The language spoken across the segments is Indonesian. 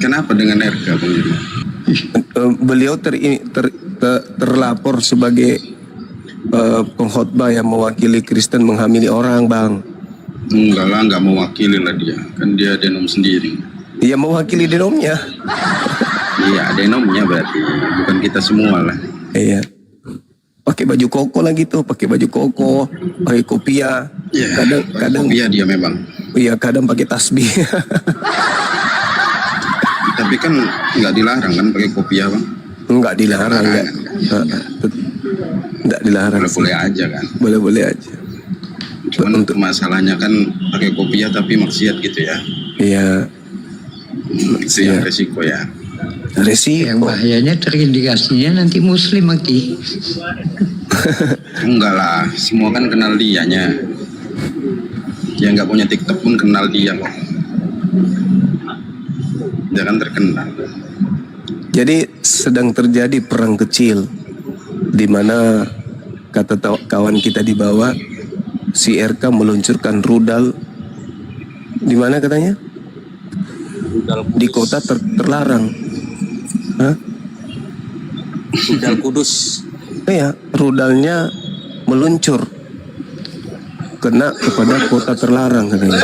Kenapa dengan RK Bang Juma? Beliau terlapor sebagai pengkhotbah yang mewakili Kristen menghamili orang, Bang. Enggak lah, nggak mewakili lah dia. Kan dia denom sendiri. Iya, mewakili denomnya. Iya, denomnya berarti. Bukan kita semua lah. Iya. Pakai baju koko lagi tuh, pakai baju koko, pakai kopiah. Iya, kadang kopiah dia memang. Iya, kadang pakai tasbih. Tapi kan nggak dilarang kan pakai kopiah, Bang? Enggak dilarang, enggak. Enggak dilarang. Boleh-boleh aja kan. Boleh-boleh aja. Cuman untuk masalahnya kan pakai kopiah tapi maksiat gitu ya. Iya. Itu yang resiko ya. Resiko. Yang bahayanya terindikasinya nanti muslim mati. Enggak lah, semua kan kenal dianya. Yang nggak punya TikTok pun kenal dia kok. Dia kan terkenal. Jadi sedang terjadi perang kecil di mana kata kawan kita di bawah, si RK meluncurkan rudal di mana katanya? Rudal Di kota terlarang. Hah? Rudal Kudus. Iya, rudalnya meluncur kena kepada kota terlarang katanya.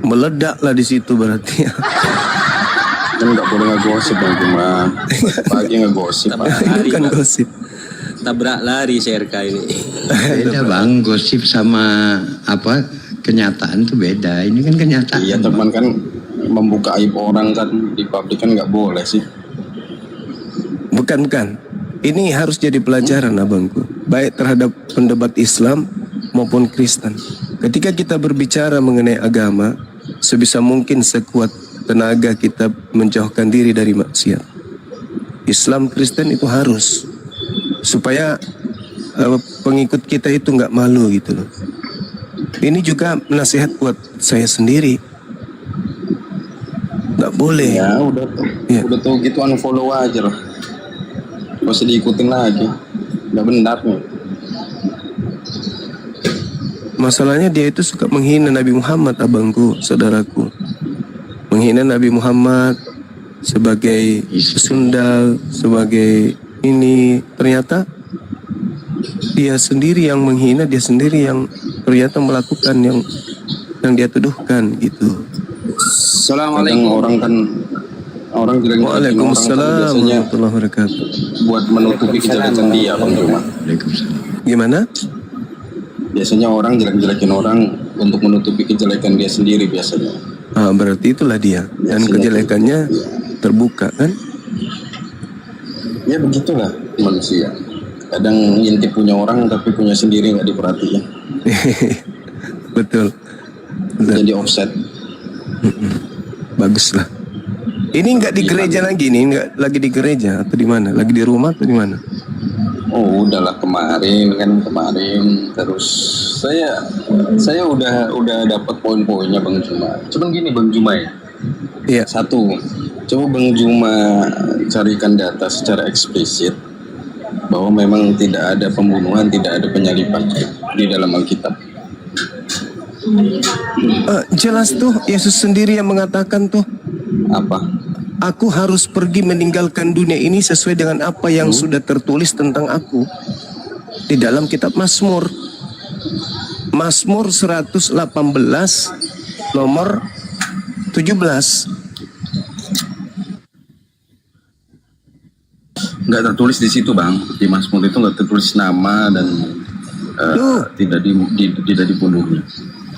Meledaklah di situ berarti. Kan nggak boleh ngegosip Bang Juma. Pagi ngegosip. Itu kan gosip. Tabrak lari CRK ini. Beda Bang, gosip sama apa kenyataan tuh beda. Ini kan kenyataan. Iya teman kan membuka aib orang kan di publik kan nggak boleh sih. Bukan. Ini harus jadi pelajaran abangku. Baik terhadap pendebat Islam maupun Kristen. Ketika kita berbicara mengenai agama, sebisa mungkin sekuat tenaga kita menjauhkan diri dari maksiat. Islam Kristen itu harus. Supaya pengikut kita itu nggak malu gitu loh. Ini juga nasihat buat saya sendiri. Nggak boleh. Ya Ya. udah tuh gitu unfollow aja lah. Gak usah diikutin lagi. Nggak benar nih. Masalahnya dia itu suka menghina Nabi Muhammad, abangku, saudaraku. Menghina Nabi Muhammad sebagai sundal, sebagai ini. Ternyata dia sendiri yang menghina, dia sendiri yang ternyata melakukan yang dia tuduhkan gitu. Assalamualaikum. Orang jelek-jelekin orang kan Waalaikumsalam biasanya warahmatullahi wabarakatuh. buat menutupi kejelekan dia Bang Juma. Gimana? Biasanya orang jelek-jelekin orang untuk menutupi kejelekan dia sendiri biasanya. Berarti itulah dia. Dan Biasanya kejelekannya terbuka kan? Ya begitulah manusia. Kadang ngintip punya orang tapi punya sendiri nggak diperhatiin. Betul. Jadi offset. Bagus lah. Ini nggak di gereja lagi nih, nggak lagi di gereja atau di mana? Lagi di rumah atau di mana? Oh udahlah kemarin terus saya udah dapat poin-poinnya Bang Juma. Cuman gini Bang Juma ya. Iya. Satu, coba Bang Juma carikan data secara eksplisit bahwa memang tidak ada pembunuhan, tidak ada penyaliban di dalam Alkitab. Jelas tuh Yesus sendiri yang mengatakan tuh, Apa? aku harus pergi meninggalkan dunia ini sesuai dengan apa yang sudah tertulis tentang aku di dalam kitab Mazmur. Mazmur 118 nomor 17. Nggak tertulis di situ Bang. Di Mazmur itu nggak tertulis nama dan tidak dibunuhnya.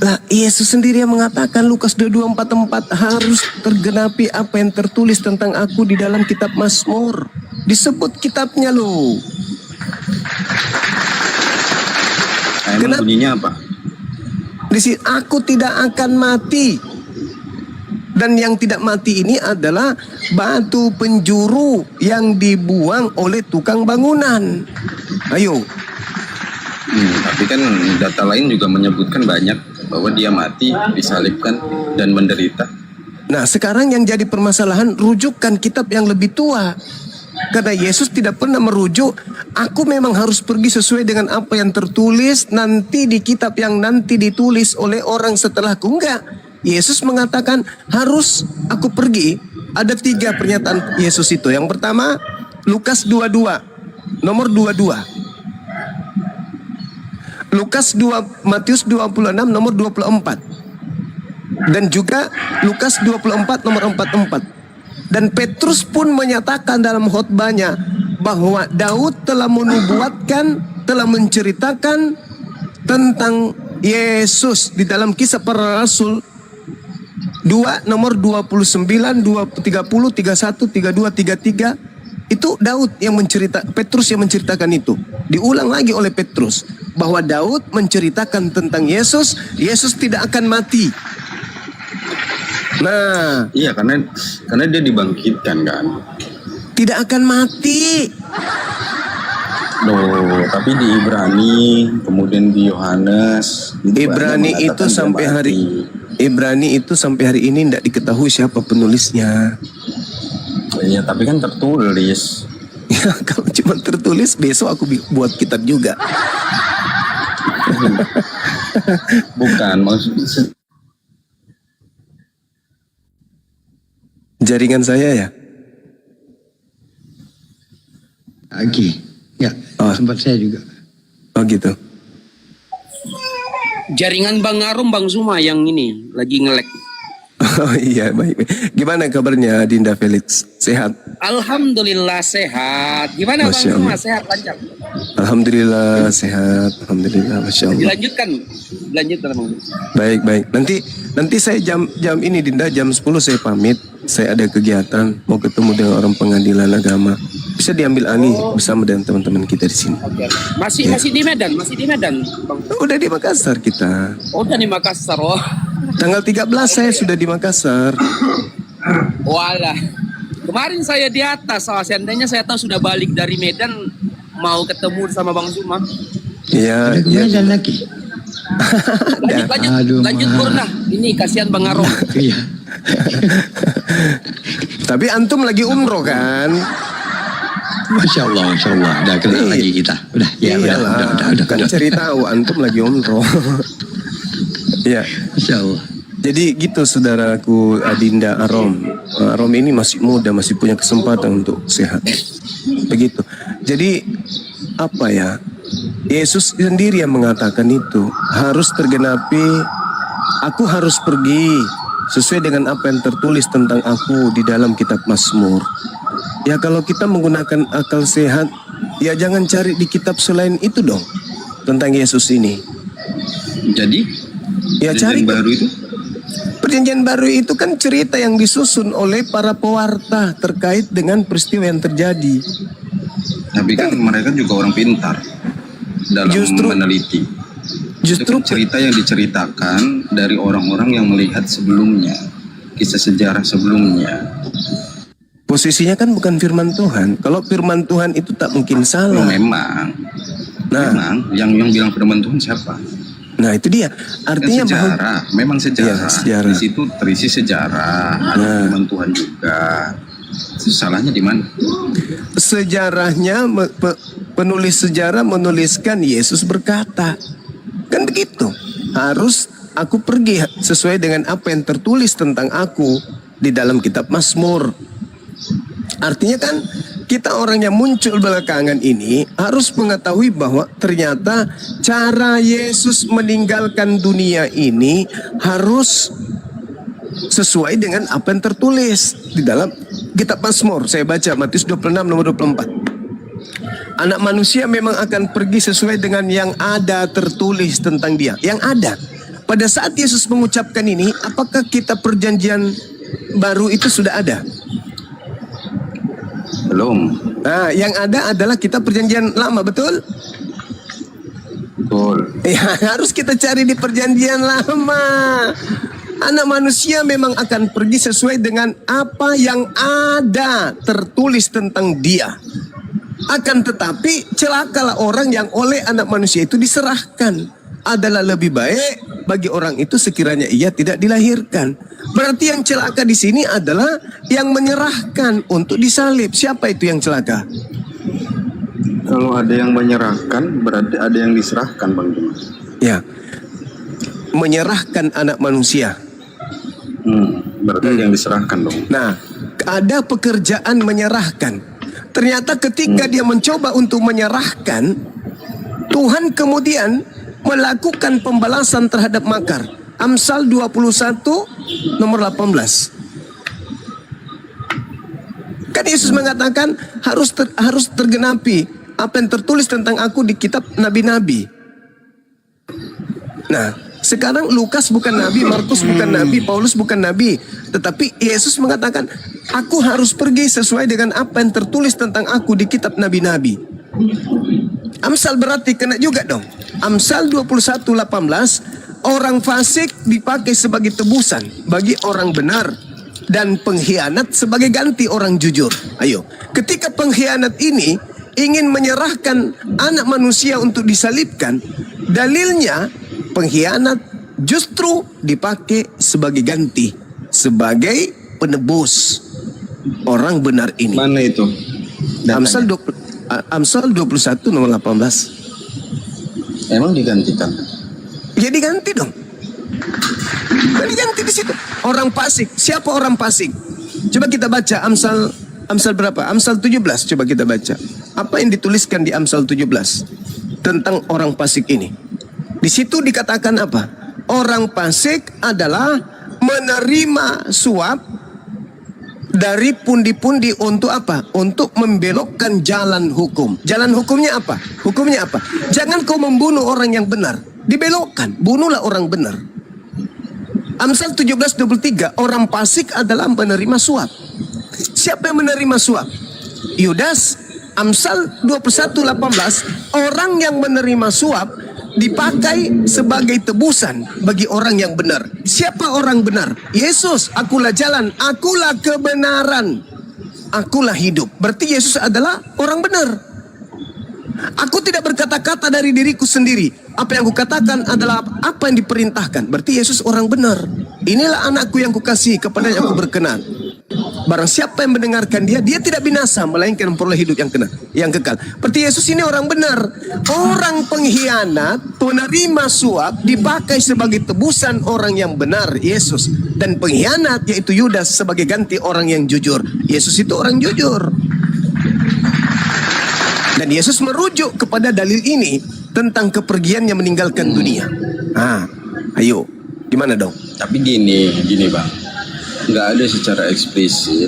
Lah, Yesus sendiri yang mengatakan Lukas 22:44 harus tergenapi apa yang tertulis tentang aku di dalam kitab Mazmur. Disebut kitabnya loh. Emang bunyinya apa? Di sini aku tidak akan mati. Dan yang tidak mati ini adalah batu penjuru yang dibuang oleh tukang bangunan. Ayo. Tapi kan data lain juga menyebutkan banyak bahwa dia mati, disalibkan dan menderita. Nah, sekarang yang jadi permasalahan, rujukan kitab yang lebih tua. Karena Yesus tidak pernah merujuk, aku memang harus pergi sesuai dengan apa yang tertulis nanti di kitab yang nanti ditulis oleh orang setelahku. Enggak. Yesus mengatakan harus aku pergi Ada 3 pernyataan Yesus itu. Yang pertama, Lukas 22, nomor 22. Matius 26 nomor 24. Dan juga Lukas 24 nomor 44. Dan Petrus pun menyatakan dalam khotbahnya bahwa Daud telah menubuatkan, telah menceritakan tentang Yesus di dalam Kisah Para Rasul 2 nomor 29, 30, 31, 32, 33. Itu Daud yang Petrus yang menceritakan itu. Diulang lagi oleh Petrus bahwa Daud menceritakan tentang Yesus tidak akan mati. Nah, Iya, karena dia dibangkitkan kan. tidak akan mati. Loh, tapi di Ibrani, kemudian di Yohanes, Ibrani ada itu mengatakan sampai dia hari mati. Ibrani itu sampai hari ini tidak diketahui siapa penulisnya. Iya, tapi kan tertulis. Ya, kalau cuma tertulis, besok aku buat kitab juga. Bukan maksudnya. Jaringan saya ya. Oke. Ya, sempat saya juga. Oh gitu. Jaringan Bang Arum, Bang Zuma yang ini lagi ngelek. Oh iya, baik. Gimana kabarnya Dinda Felix? Sehat? Alhamdulillah sehat. Gimana Bang Masya Zuma? Allah. Sehat lancar? Alhamdulillah sehat. Alhamdulillah, Masya Allah. Dilanjutkan Bang. Baik. Nanti saya jam ini Dinda, jam 10 saya pamit. Saya ada kegiatan, mau ketemu dengan orang pengadilan agama. Bisa diambil alih bersama dengan teman-teman kita di sini. Oke. Masih di Medan, Bang. Udah di Makassar kita. Oh, udah di Makassar. Oh. Tanggal 13 saya sudah di Makassar. Walah. Kemarin saya di atas, seandainya saya tahu sudah balik dari Medan mau ketemu sama Bang Zuma. Iya, Ada iya. kemudian lagi. Lanjut Aduh, Purna. Ini kasihan Bang Arum. Iya. Tapi antum lagi umroh kan? Masya Allah. Udah kenal lagi kita. Udah, ya Iyalah, udah. kan cerita antum lagi umroh. Iya. Masya Allah. Jadi gitu saudaraku Adinda Arom. Arom ini masih muda, masih punya kesempatan untuk sehat. Begitu. Jadi apa ya? Yesus sendiri yang mengatakan itu harus tergenapi. Aku harus pergi sesuai dengan apa yang tertulis tentang aku di dalam kitab Mazmur. Ya kalau kita menggunakan akal sehat, ya jangan cari di kitab selain itu dong tentang Yesus ini. Jadi, Ya perjanjian cari baru itu Perjanjian baru itu kan cerita yang disusun oleh para pewarta terkait dengan peristiwa yang terjadi. tapi kan mereka juga orang pintar dalam meneliti. Itu Justru kan cerita yang diceritakan dari orang-orang yang melihat sebelumnya, kisah sejarah sebelumnya. posisinya kan bukan firman Tuhan. Kalau firman Tuhan itu tak mungkin Oh, salah. memang yang bilang firman Tuhan siapa? Nah itu dia. Kan Artinya bahwa sejarah, memang sejarah. Iya, sejarah. Di situ terisi sejarah, ada firman Tuhan juga. Salahnya di mana? sejarahnya penulis sejarah menuliskan Yesus berkata, kan begitu. Harus aku pergi sesuai dengan apa yang tertulis tentang aku di dalam kitab Mazmur. Artinya kan kita orang yang muncul belakangan ini harus mengetahui bahwa ternyata cara Yesus meninggalkan dunia ini harus sesuai dengan apa yang tertulis di dalam kitab Mazmur. Saya baca Matius 26 nomor 24. Anak manusia memang akan pergi sesuai dengan yang ada tertulis tentang dia. Yang ada. Pada saat Yesus mengucapkan ini, apakah kitab perjanjian baru itu sudah ada? Belum. Nah, yang ada adalah kitab perjanjian lama, betul? Betul. Ya, harus kita cari di perjanjian lama. Anak manusia memang akan pergi sesuai dengan apa yang ada tertulis tentang dia. Akan tetapi celakalah orang yang oleh anak manusia itu diserahkan. Adalah lebih baik bagi orang itu sekiranya ia tidak dilahirkan. Berarti yang celaka di sini adalah yang menyerahkan untuk disalib. Siapa itu yang celaka? Kalau ada yang menyerahkan, berarti ada yang diserahkan, Bang Dimas. Ya, menyerahkan anak manusia. Berarti ada yang diserahkan dong. Nah, ada pekerjaan menyerahkan. Ternyata ketika dia mencoba untuk menyerahkan, Tuhan kemudian melakukan pembalasan terhadap makar. Amsal 21 nomor 18. Kan Yesus mengatakan harus tergenapi apa yang tertulis tentang aku di kitab nabi-nabi. Nah, sekarang Lukas bukan nabi, Markus bukan nabi, Paulus bukan nabi, tetapi Yesus mengatakan, aku harus pergi sesuai dengan apa yang tertulis tentang aku di kitab nabi-nabi. Amsal berarti kena juga dong. Amsal 21:18, orang fasik dipakai sebagai tebusan bagi orang benar, dan pengkhianat sebagai ganti orang jujur. Ayo, ketika pengkhianat ini ingin menyerahkan anak manusia untuk disalibkan, dalilnya pengkhianat justru dipakai sebagai ganti, sebagai penebus orang benar ini. Mana itu? Amsal 21 nomor 18. Emang digantikan? Ya diganti dong. Diganti di situ. Orang fasik. Siapa orang fasik? Coba kita baca Amsal berapa? Amsal 17. Coba kita baca. Apa yang dituliskan di Amsal 17 tentang orang fasik ini? Di situ dikatakan apa? Orang fasik adalah menerima suap dari pundi-pundi untuk apa? Untuk membelokkan jalan hukum. Jalan hukumnya apa? Hukumnya apa? Jangan kau membunuh orang yang benar. Dibelokkan. Bunuhlah orang benar. Amsal 17:23, orang fasik adalah menerima suap. Siapa yang menerima suap? Yudas. Amsal 21:18, orang yang menerima suap dipakai sebagai tebusan bagi orang yang benar. Siapa orang benar? Yesus. Akulah jalan, akulah kebenaran, akulah hidup. Berarti Yesus adalah orang benar. Aku tidak berkata-kata dari diriku sendiri. Apa yang kukatakan adalah apa yang diperintahkan. Berarti Yesus orang benar. Inilah anakku yang kukasihi, kepadanya aku berkenan. Barang siapa yang mendengarkan dia, dia tidak binasa, melainkan memperoleh hidup yang kekal. Berarti Yesus ini orang benar. Orang pengkhianat, penerima suap, dipakai sebagai tebusan orang yang benar, Yesus. Dan pengkhianat, yaitu Yudas, sebagai ganti orang yang jujur. Yesus itu orang jujur. Dan Yesus merujuk kepada dalil ini tentang kepergiannya meninggalkan dunia. Ayo, gimana dong? Tapi gini Bang, nggak ada secara eksplisit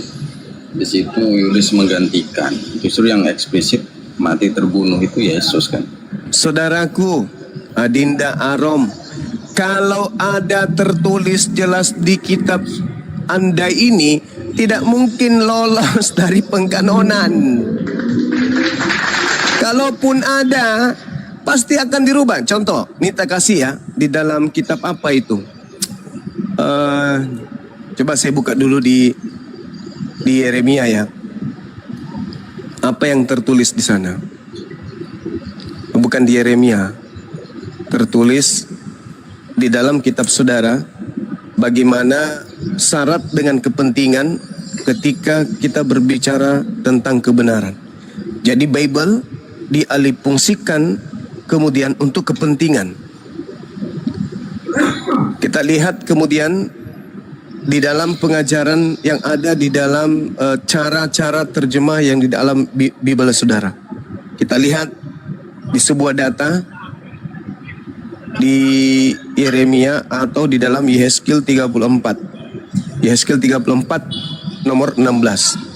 di situ Yudas menggantikan. Justru yang eksplisit mati terbunuh itu Yesus kan. Saudaraku, Adinda Arom, kalau ada tertulis jelas di kitab Anda ini, tidak mungkin lolos dari pengkanonan. Kalaupun ada, pasti akan dirubah. Contoh, Nita kasih ya, di dalam kitab apa itu? Coba saya buka dulu di Yeremia ya. Apa yang tertulis di sana? Bukan di Yeremia. Tertulis di dalam kitab saudara, bagaimana syarat dengan kepentingan ketika kita berbicara tentang kebenaran. Jadi Bible dialihfungsikan kemudian untuk kepentingan. Kita lihat kemudian di dalam pengajaran yang ada di dalam cara-cara terjemah yang di dalam Bible saudara. Kita lihat di sebuah data di Yeremia atau di dalam Yehezkiel 34. Yehezkiel 34 nomor 16.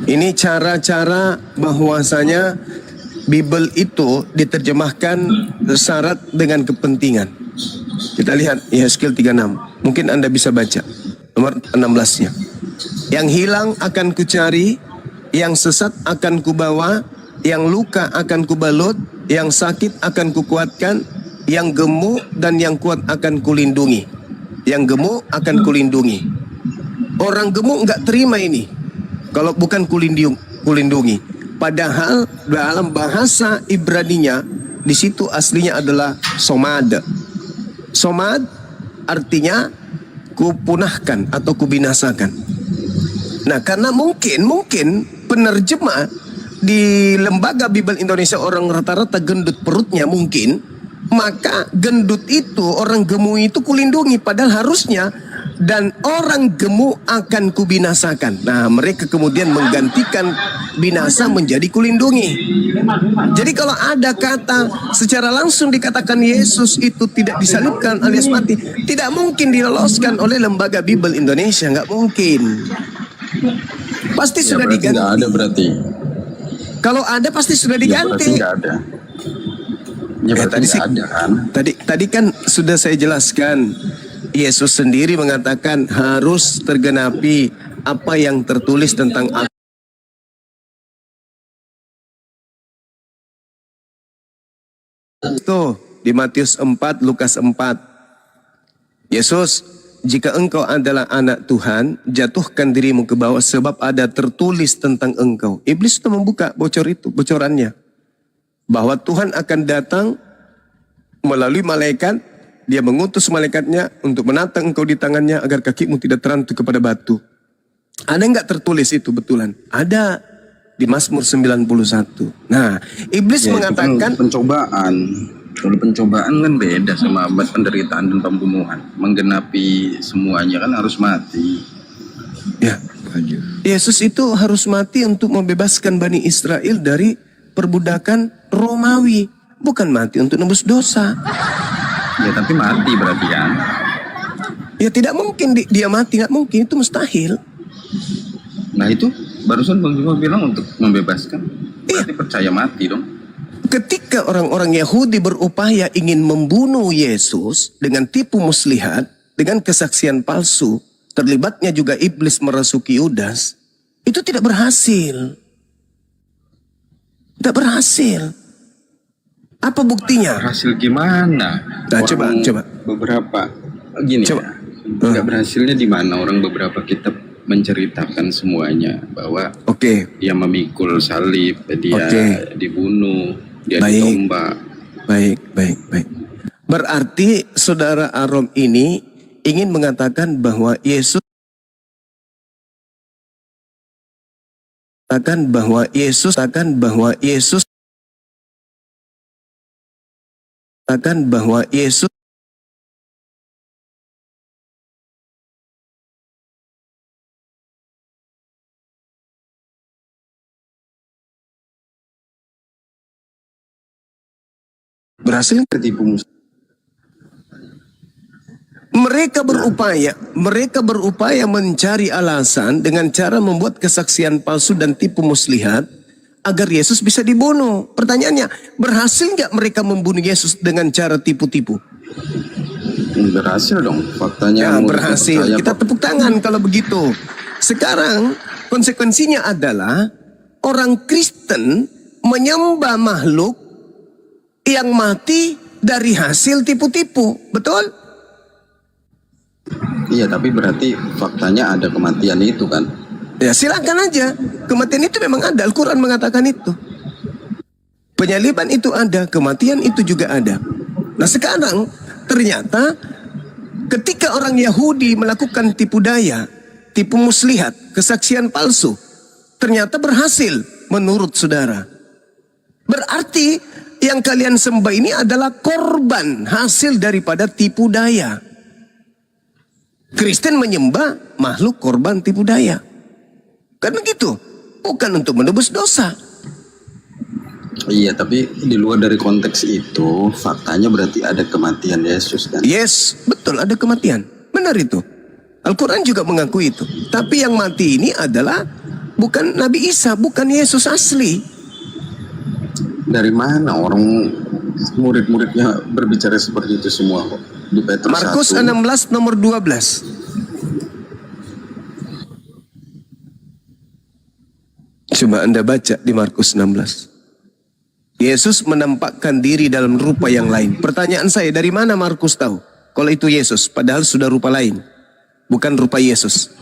Ini cara-cara bahwasanya Bible itu diterjemahkan syarat dengan kepentingan. Kita lihat Yehezkiel 36. Mungkin Anda bisa baca nomor 16-nya. Yang hilang akan kucari, yang sesat akan kubawa, yang luka akan kubalut, yang sakit akan kukuatkan, yang gemuk dan yang kuat akan kulindungi. Yang gemuk akan kulindungi. Orang gemuk enggak terima ini kalau bukan kulindungi. Padahal dalam bahasa Ibraninya di situ aslinya adalah somad. Somad artinya kupunahkan atau kubinasakan. Nah, karena mungkin penerjemah di Lembaga Bible Indonesia orang rata-rata gendut perutnya mungkin, maka gendut itu, orang gemuk itu kulindungi. Padahal harusnya dan orang gemuk akan kubinasakan. Nah, mereka kemudian menggantikan binasa menjadi kulindungi. Jadi kalau ada kata secara langsung dikatakan Yesus itu tidak disalibkan alias mati, tidak mungkin diloloskan oleh Lembaga Bible Indonesia, nggak mungkin. Pasti Ya, sudah berarti diganti. nggak ada berarti. Kalau ada pasti sudah Ya, berarti diganti. nggak ada. Ya, berarti tadi nggak ada kan. Tadi kan sudah saya jelaskan. Yesus sendiri mengatakan harus tergenapi apa yang tertulis tentang aku. Tuh di Matius 4, Lukas 4. Yesus, jika engkau adalah anak Tuhan, jatuhkan dirimu ke bawah sebab ada tertulis tentang engkau. Iblis sudah membuka bocorannya. Bahwa Tuhan akan datang melalui malaikat. Dia mengutus malaikatnya untuk menatang engkau di tangannya agar kakimu tidak terantuk kepada batu. Ada nggak tertulis itu betulan? Ada di Mazmur 91. Nah, iblis Ya, itu mengatakan kan pencobaan. Kalau pencobaan kan beda sama penderitaan dan pembunuhan. Menggenapi semuanya kan harus mati. ya, Yesus itu harus mati untuk membebaskan Bani Israel dari perbudakan Romawi, bukan mati untuk nebus dosa. Ya, tapi mati berarti kan. Ya tidak mungkin dia mati, nggak mungkin, itu mustahil. Nah, itu barusan Bang Juma bilang untuk membebaskan. Berarti percaya mati dong. Ketika orang-orang Yahudi berupaya ingin membunuh Yesus dengan tipu muslihat, dengan kesaksian palsu, terlibatnya juga iblis merasuki Yudas, itu tidak berhasil. Tidak berhasil. Apa buktinya? Berhasil gimana? Nah, coba. Beberapa gini Coba. ya. Nggak berhasilnya di mana? Orang beberapa kitab menceritakan semuanya bahwa Oke, dia memikul salib, dia Oke. dibunuh, dia Baik. ditombak. baik. Berarti saudara Arom ini ingin mengatakan bahwa Yesus berhasil. Tertipu. Mereka berupaya mencari alasan dengan cara membuat kesaksian palsu dan tipu muslihat agar Yesus bisa dibunuh. Pertanyaannya, berhasil nggak mereka membunuh Yesus dengan cara tipu-tipu? Berhasil dong. Faktanya Ya, murid berhasil. percaya Kita kok. tepuk tangan kalau begitu. Sekarang konsekuensinya adalah orang Kristen menyembah makhluk yang mati dari hasil tipu-tipu. Betul? Iya, tapi berarti faktanya ada kematian itu kan. Ya silakan aja. Kematian itu memang ada. Al-Quran mengatakan itu. Penyaliban itu ada. Kematian itu juga ada. Nah sekarang ternyata ketika orang Yahudi melakukan tipu daya, tipu muslihat, kesaksian palsu, ternyata berhasil menurut saudara. Berarti yang kalian sembah ini adalah korban hasil daripada tipu daya. Kristen menyembah makhluk korban tipu daya. Kan begitu? Bukan untuk menebus dosa. Iya, tapi di luar dari konteks itu, faktanya berarti ada kematian Yesus kan. Yes, betul ada kematian. Benar itu. Al-Quran juga mengakui itu. Tapi yang mati ini adalah bukan Nabi Isa, bukan Yesus asli. Dari mana orang murid-muridnya berbicara seperti itu semua kok? Di Petrus Markus 1. 16 nomor 12. Coba Anda baca di Markus 16. Yesus menampakkan diri dalam rupa yang lain. Pertanyaan saya, dari mana Markus tahu kalau itu Yesus? Padahal sudah rupa lain. Bukan rupa Yesus.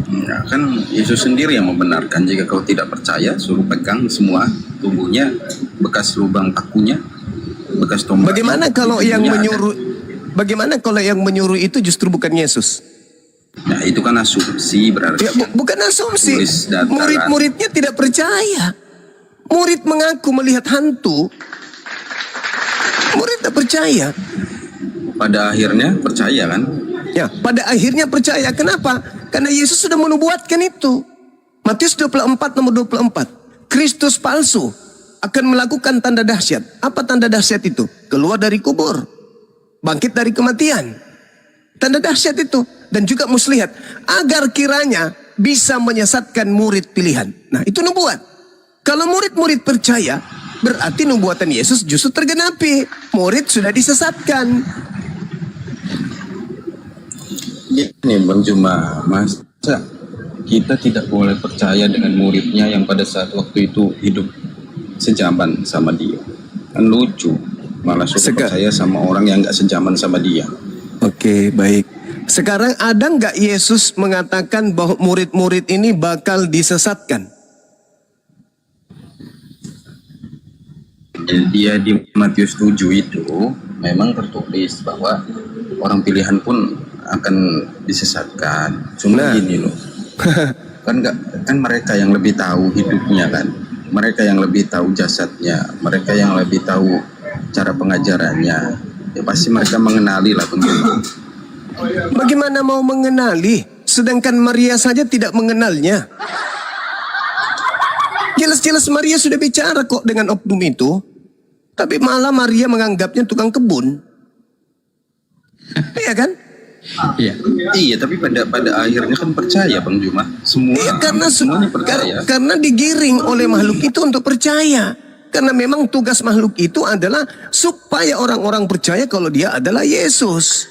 Ya, kan Yesus sendiri yang membenarkan. Jika kau tidak percaya, suruh pegang semua tubuhnya, bekas lubang pakunya, bekas tombaknya. Bagaimana kalau yang menyuruh itu justru bukan Yesus? Nah, itu kan asumsi berarti. Ya, bukan asumsi. Tulis data, Murid-muridnya tidak percaya. Murid mengaku melihat hantu. Murid tak percaya. Pada akhirnya percaya kan? Ya, pada akhirnya percaya. Kenapa? Karena Yesus sudah menubuatkan itu. Matius 24 nomor 24. Kristus palsu akan melakukan tanda dahsyat. Apa tanda dahsyat itu? Keluar dari kubur, bangkit dari kematian. Tanda dahsyat itu. Dan juga muslihat. Agar kiranya bisa menyesatkan murid pilihan. Nah, itu nubuat. Kalau murid-murid percaya, berarti nubuatan Yesus justru tergenapi. Murid sudah disesatkan. Ini Bang Juma, masa kita tidak boleh percaya dengan muridnya yang pada saat waktu itu hidup sejaman sama dia? Kan lucu, malah suka percaya sama orang yang gak sejaman sama dia. Oke, baik. Sekarang ada nggak Yesus mengatakan bahwa murid-murid ini bakal disesatkan? Dia di Matius 7 itu memang tertulis bahwa orang pilihan pun akan disesatkan. Cuma gini loh, kan mereka yang lebih tahu hidupnya kan, mereka yang lebih tahu jasadnya, mereka yang lebih tahu cara pengajarannya. Ya pasti mereka mengenali lah bagaimana. Bagaimana mau mengenali? Sedangkan Maria saja tidak mengenalnya. Jelas-jelas Maria sudah bicara kok dengan oknum itu. Tapi malah Maria menganggapnya tukang kebun. Iya kan? Iya. Iya, tapi pada akhirnya kan percaya Bang Juma. Semua Iya, karena semuanya percaya. karena digiring oleh makhluk itu untuk percaya. Karena memang tugas makhluk itu adalah supaya orang-orang percaya kalau dia adalah Yesus.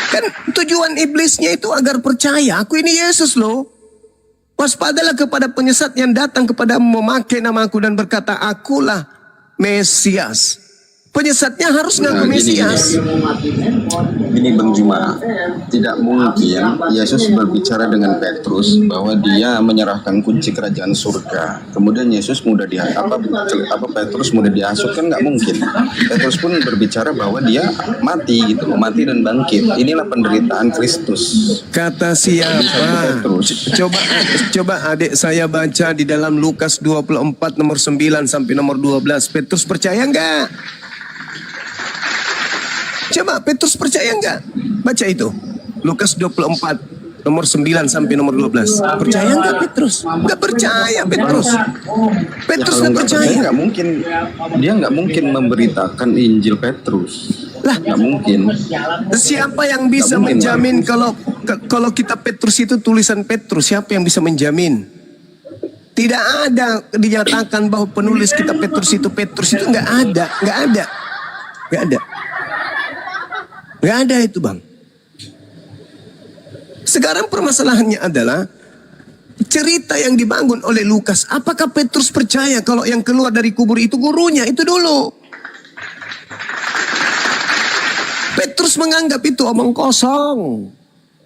Kan tujuan iblisnya itu agar percaya, aku ini Yesus loh. Waspadalah kepada penyesat yang datang kepada memakai namaku dan berkata, akulah Mesias. Penyesatnya harus ngaku Mesias. Ini Bang Juma, tidak mungkin Yesus berbicara dengan Petrus bahwa dia menyerahkan kunci kerajaan surga. Kemudian Yesus mudah Petrus mudah dihasut, kan nggak mungkin. Petrus pun berbicara bahwa dia mati gitu, mati dan bangkit. Inilah penderitaan Kristus. Kata siapa? Coba adik saya baca di dalam Lukas 24 nomor 9 sampai nomor 12. Petrus percaya enggak? Coba Petrus percaya enggak? Baca itu. Lukas 24 nomor 9 sampai nomor 12. Percaya enggak Petrus? Enggak percaya Petrus. Petrus Ya, enggak percaya. Nggak mungkin, dia nggak mungkin memberitakan Injil Petrus. Lah, nggak mungkin. Siapa yang bisa Nggak mungkin, menjamin kalau kita Petrus itu tulisan Petrus? Siapa yang bisa menjamin? Tidak ada dinyatakan bahwa penulis kitab Petrus itu nggak ada. Nggak ada itu Bang. Sekarang permasalahannya adalah cerita yang dibangun oleh Lukas. Apakah Petrus percaya kalau yang keluar dari kubur itu gurunya? Itu dulu. Petrus menganggap itu omong kosong.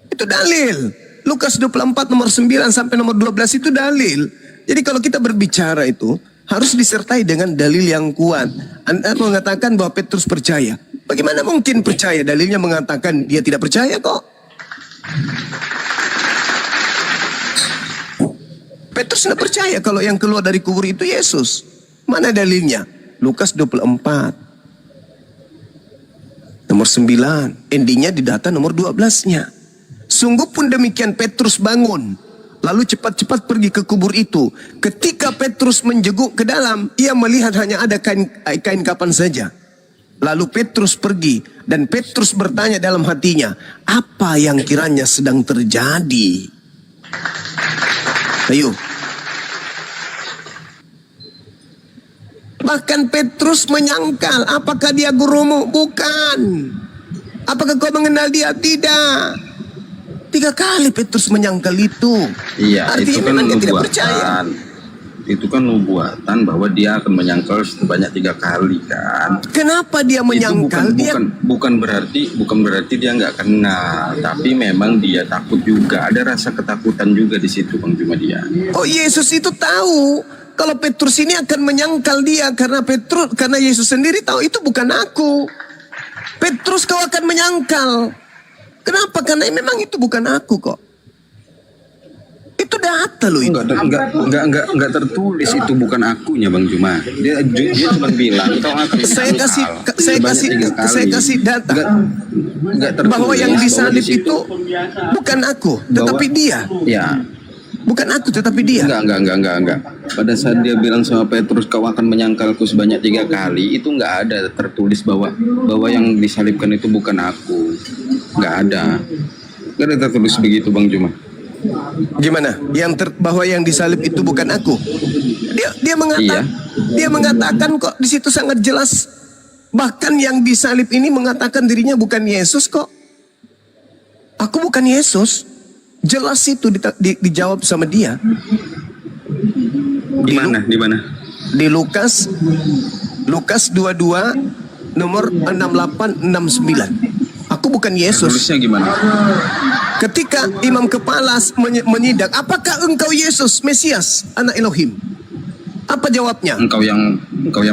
Itu dalil. Lukas 24 nomor 9 sampai nomor 12 itu dalil. Jadi kalau kita berbicara itu harus disertai dengan dalil yang kuat. Anda mengatakan bahwa Petrus percaya. Bagaimana mungkin percaya? Dalilnya mengatakan dia tidak percaya kok. Petrus tidak percaya kalau yang keluar dari kubur itu Yesus. Mana dalilnya? Lukas 24. Nomor 9. Endingnya di data nomor 12-nya. Sungguh pun demikian Petrus bangun. Lalu cepat-cepat pergi ke kubur itu. Ketika Petrus menjenguk ke dalam, ia melihat hanya ada kain kapan saja. Lalu Petrus pergi dan Petrus bertanya dalam hatinya, apa yang kiranya sedang terjadi? Ayo. Bahkan Petrus menyangkal, apakah dia gurumu? Bukan. Apakah kau mengenal dia? Tidak. 3 kali Petrus menyangkal itu. Iya, artinya itu kan memang dia tidak percaya. Itu kan nubuatan bahwa dia akan menyangkal sebanyak 3 kali kan. Kenapa dia menyangkal? Bukan berarti dia nggak kenal, tapi memang dia takut juga. Ada rasa ketakutan juga di situ Bang Juma dia. Oh, Yesus itu tahu kalau Petrus ini akan menyangkal dia karena Yesus sendiri tahu itu bukan aku. Petrus kau akan menyangkal. Kenapa? Karena memang itu bukan aku kok. Itu data loh itu. Enggak tertulis itu, bukan akunya Bang Juma. Dia cuma bilang kau akan Saya kasih data enggak tertulis bahwa yang disalib di situ. itu bukan aku, tetapi dia. Ya. Bukan aku, tetapi dia. Enggak. Pada saat dia bilang sama Petrus, kau akan menyangkalku sebanyak 3 kali, itu enggak ada tertulis bahwa yang disalibkan itu bukan aku. Enggak ada. Enggak ada tertulis begitu Bang Juma. Gimana? Bahwa yang disalib itu bukan aku. Dia mengatakan kok di situ sangat jelas. Bahkan yang disalib ini mengatakan dirinya bukan Yesus kok. Aku bukan Yesus. Jelas itu dijawab sama dia. Di mana? Di Lukas 22 nomor 6869. Aku bukan Yesus. Tulisnya gimana? Ketika imam kepala menyidak, apakah engkau Yesus, Mesias, anak Elohim? Apa jawabnya? Engkau yang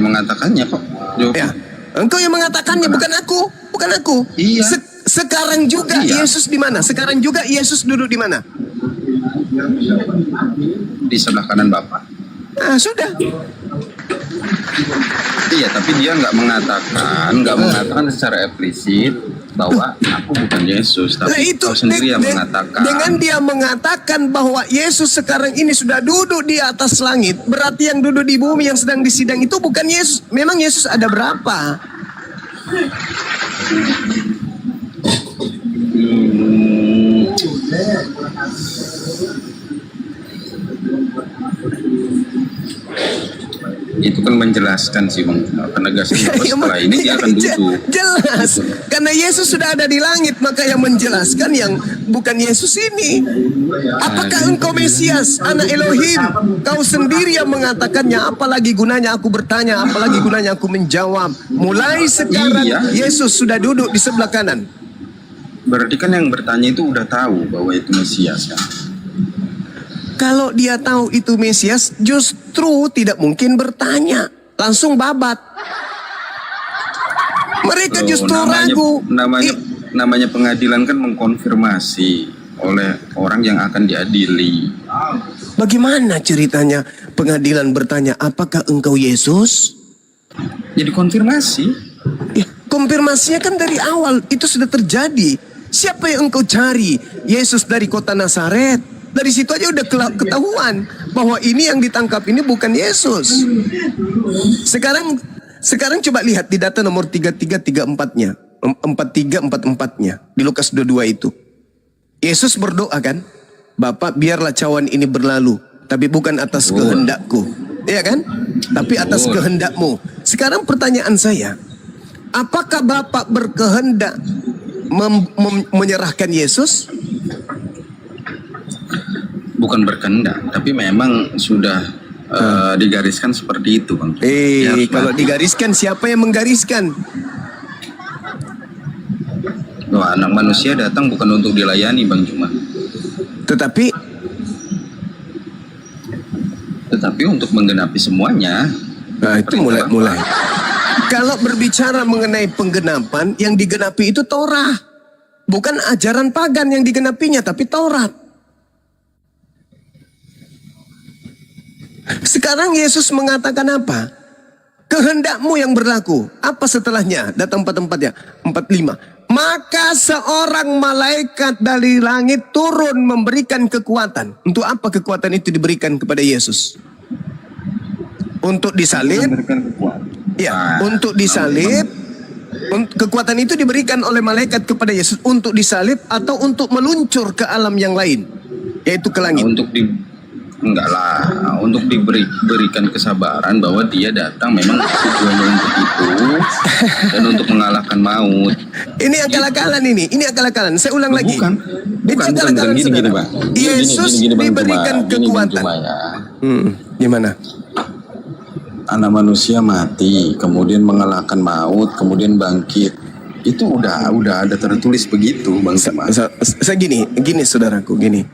mengatakannya kok. Ya, engkau yang mengatakannya, bukan aku. Iya. Sekarang juga Iya. Yesus di mana? Sekarang juga Yesus duduk di mana? Di sebelah kanan Bapa. Ah, sudah. Iya, tapi dia nggak mengatakan secara eksplisit bahwa aku bukan Yesus, Nah tapi itu kau sendiri yang mengatakan. dengan dia mengatakan bahwa Yesus sekarang ini sudah duduk di atas langit, berarti yang duduk di bumi yang sedang disidang itu bukan Yesus. Memang Yesus ada berapa? Itu kan menjelaskan sih Bang, penegasan bahwa setelah ini dia akan duduk. Jelas, karena Yesus sudah ada di langit, maka yang menjelaskan yang bukan Yesus ini. Apakah engkau Mesias, anak Elohim? Kau sendiri yang mengatakannya. Apalagi gunanya aku bertanya, apalagi gunanya aku menjawab. Mulai sekarang Iya. Yesus sudah duduk di sebelah kanan. Berarti kan yang bertanya itu udah tahu bahwa itu Mesias kan? Kalau dia tahu itu Mesias, justru tidak mungkin bertanya, langsung babat. Mereka justru ragu. Namanya pengadilan kan mengkonfirmasi oleh orang yang akan diadili. Bagaimana ceritanya pengadilan bertanya, apakah engkau Yesus? Jadi konfirmasi. Ya, konfirmasinya kan dari awal itu sudah terjadi. Siapa yang engkau cari? Yesus dari kota Nazaret. Dari situ aja udah ketahuan bahwa ini yang ditangkap ini bukan Yesus. Sekarang coba lihat di data nomor 3334-nya. 4344-nya di Lukas 22 itu. Yesus berdoa kan? Bapa, biarlah cawan ini berlalu, tapi bukan atas kehendakku. Iya kan? Tapi atas kehendakmu. Sekarang pertanyaan saya, apakah Bapak berkehendak menyerahkan Yesus? Bukan berkehendak, tapi memang sudah digariskan seperti itu Bang. Kalau digariskan, siapa yang menggariskan? Wah, anak manusia datang bukan untuk dilayani Bang Juma, Tetapi untuk menggenapi semuanya. nah, itu mulai. Kalau berbicara mengenai penggenapan, yang digenapi itu Torah. Bukan ajaran pagan yang digenapinya, tapi Taurat. Sekarang Yesus mengatakan apa? Kehendakmu yang berlaku. Apa setelahnya? Data 44 ya. 45. Maka seorang malaikat dari langit turun memberikan kekuatan. Untuk apa kekuatan itu diberikan kepada Yesus? Untuk disalib. Ya, untuk disalib. Kekuatan itu diberikan oleh malaikat kepada Yesus untuk disalib atau untuk meluncur ke alam yang lain, yaitu ke langit. Untuk diberikan kesabaran bahwa dia datang memang tujuannya untuk itu dan untuk mengalahkan maut. Ini akal-akalan ini akal-akalan. Saya ulang lagi. Bukan gini Pak. Yesus diberikan kekuatan. Gimana? Anak manusia mati, kemudian mengalahkan maut, kemudian bangkit. Itu udah ada tertulis begitu, Bang. Saya gini saudaraku, gini.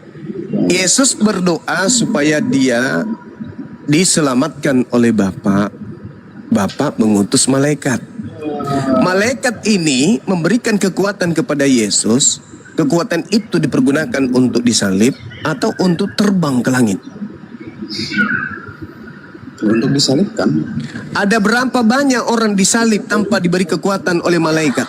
Yesus berdoa supaya dia diselamatkan oleh Bapa. Bapa mengutus malaikat. Malaikat ini memberikan kekuatan kepada Yesus. Kekuatan itu dipergunakan untuk disalib. atau untuk terbang ke langit? Untuk disalibkan. Ada berapa banyak orang disalib tanpa diberi kekuatan oleh malaikat?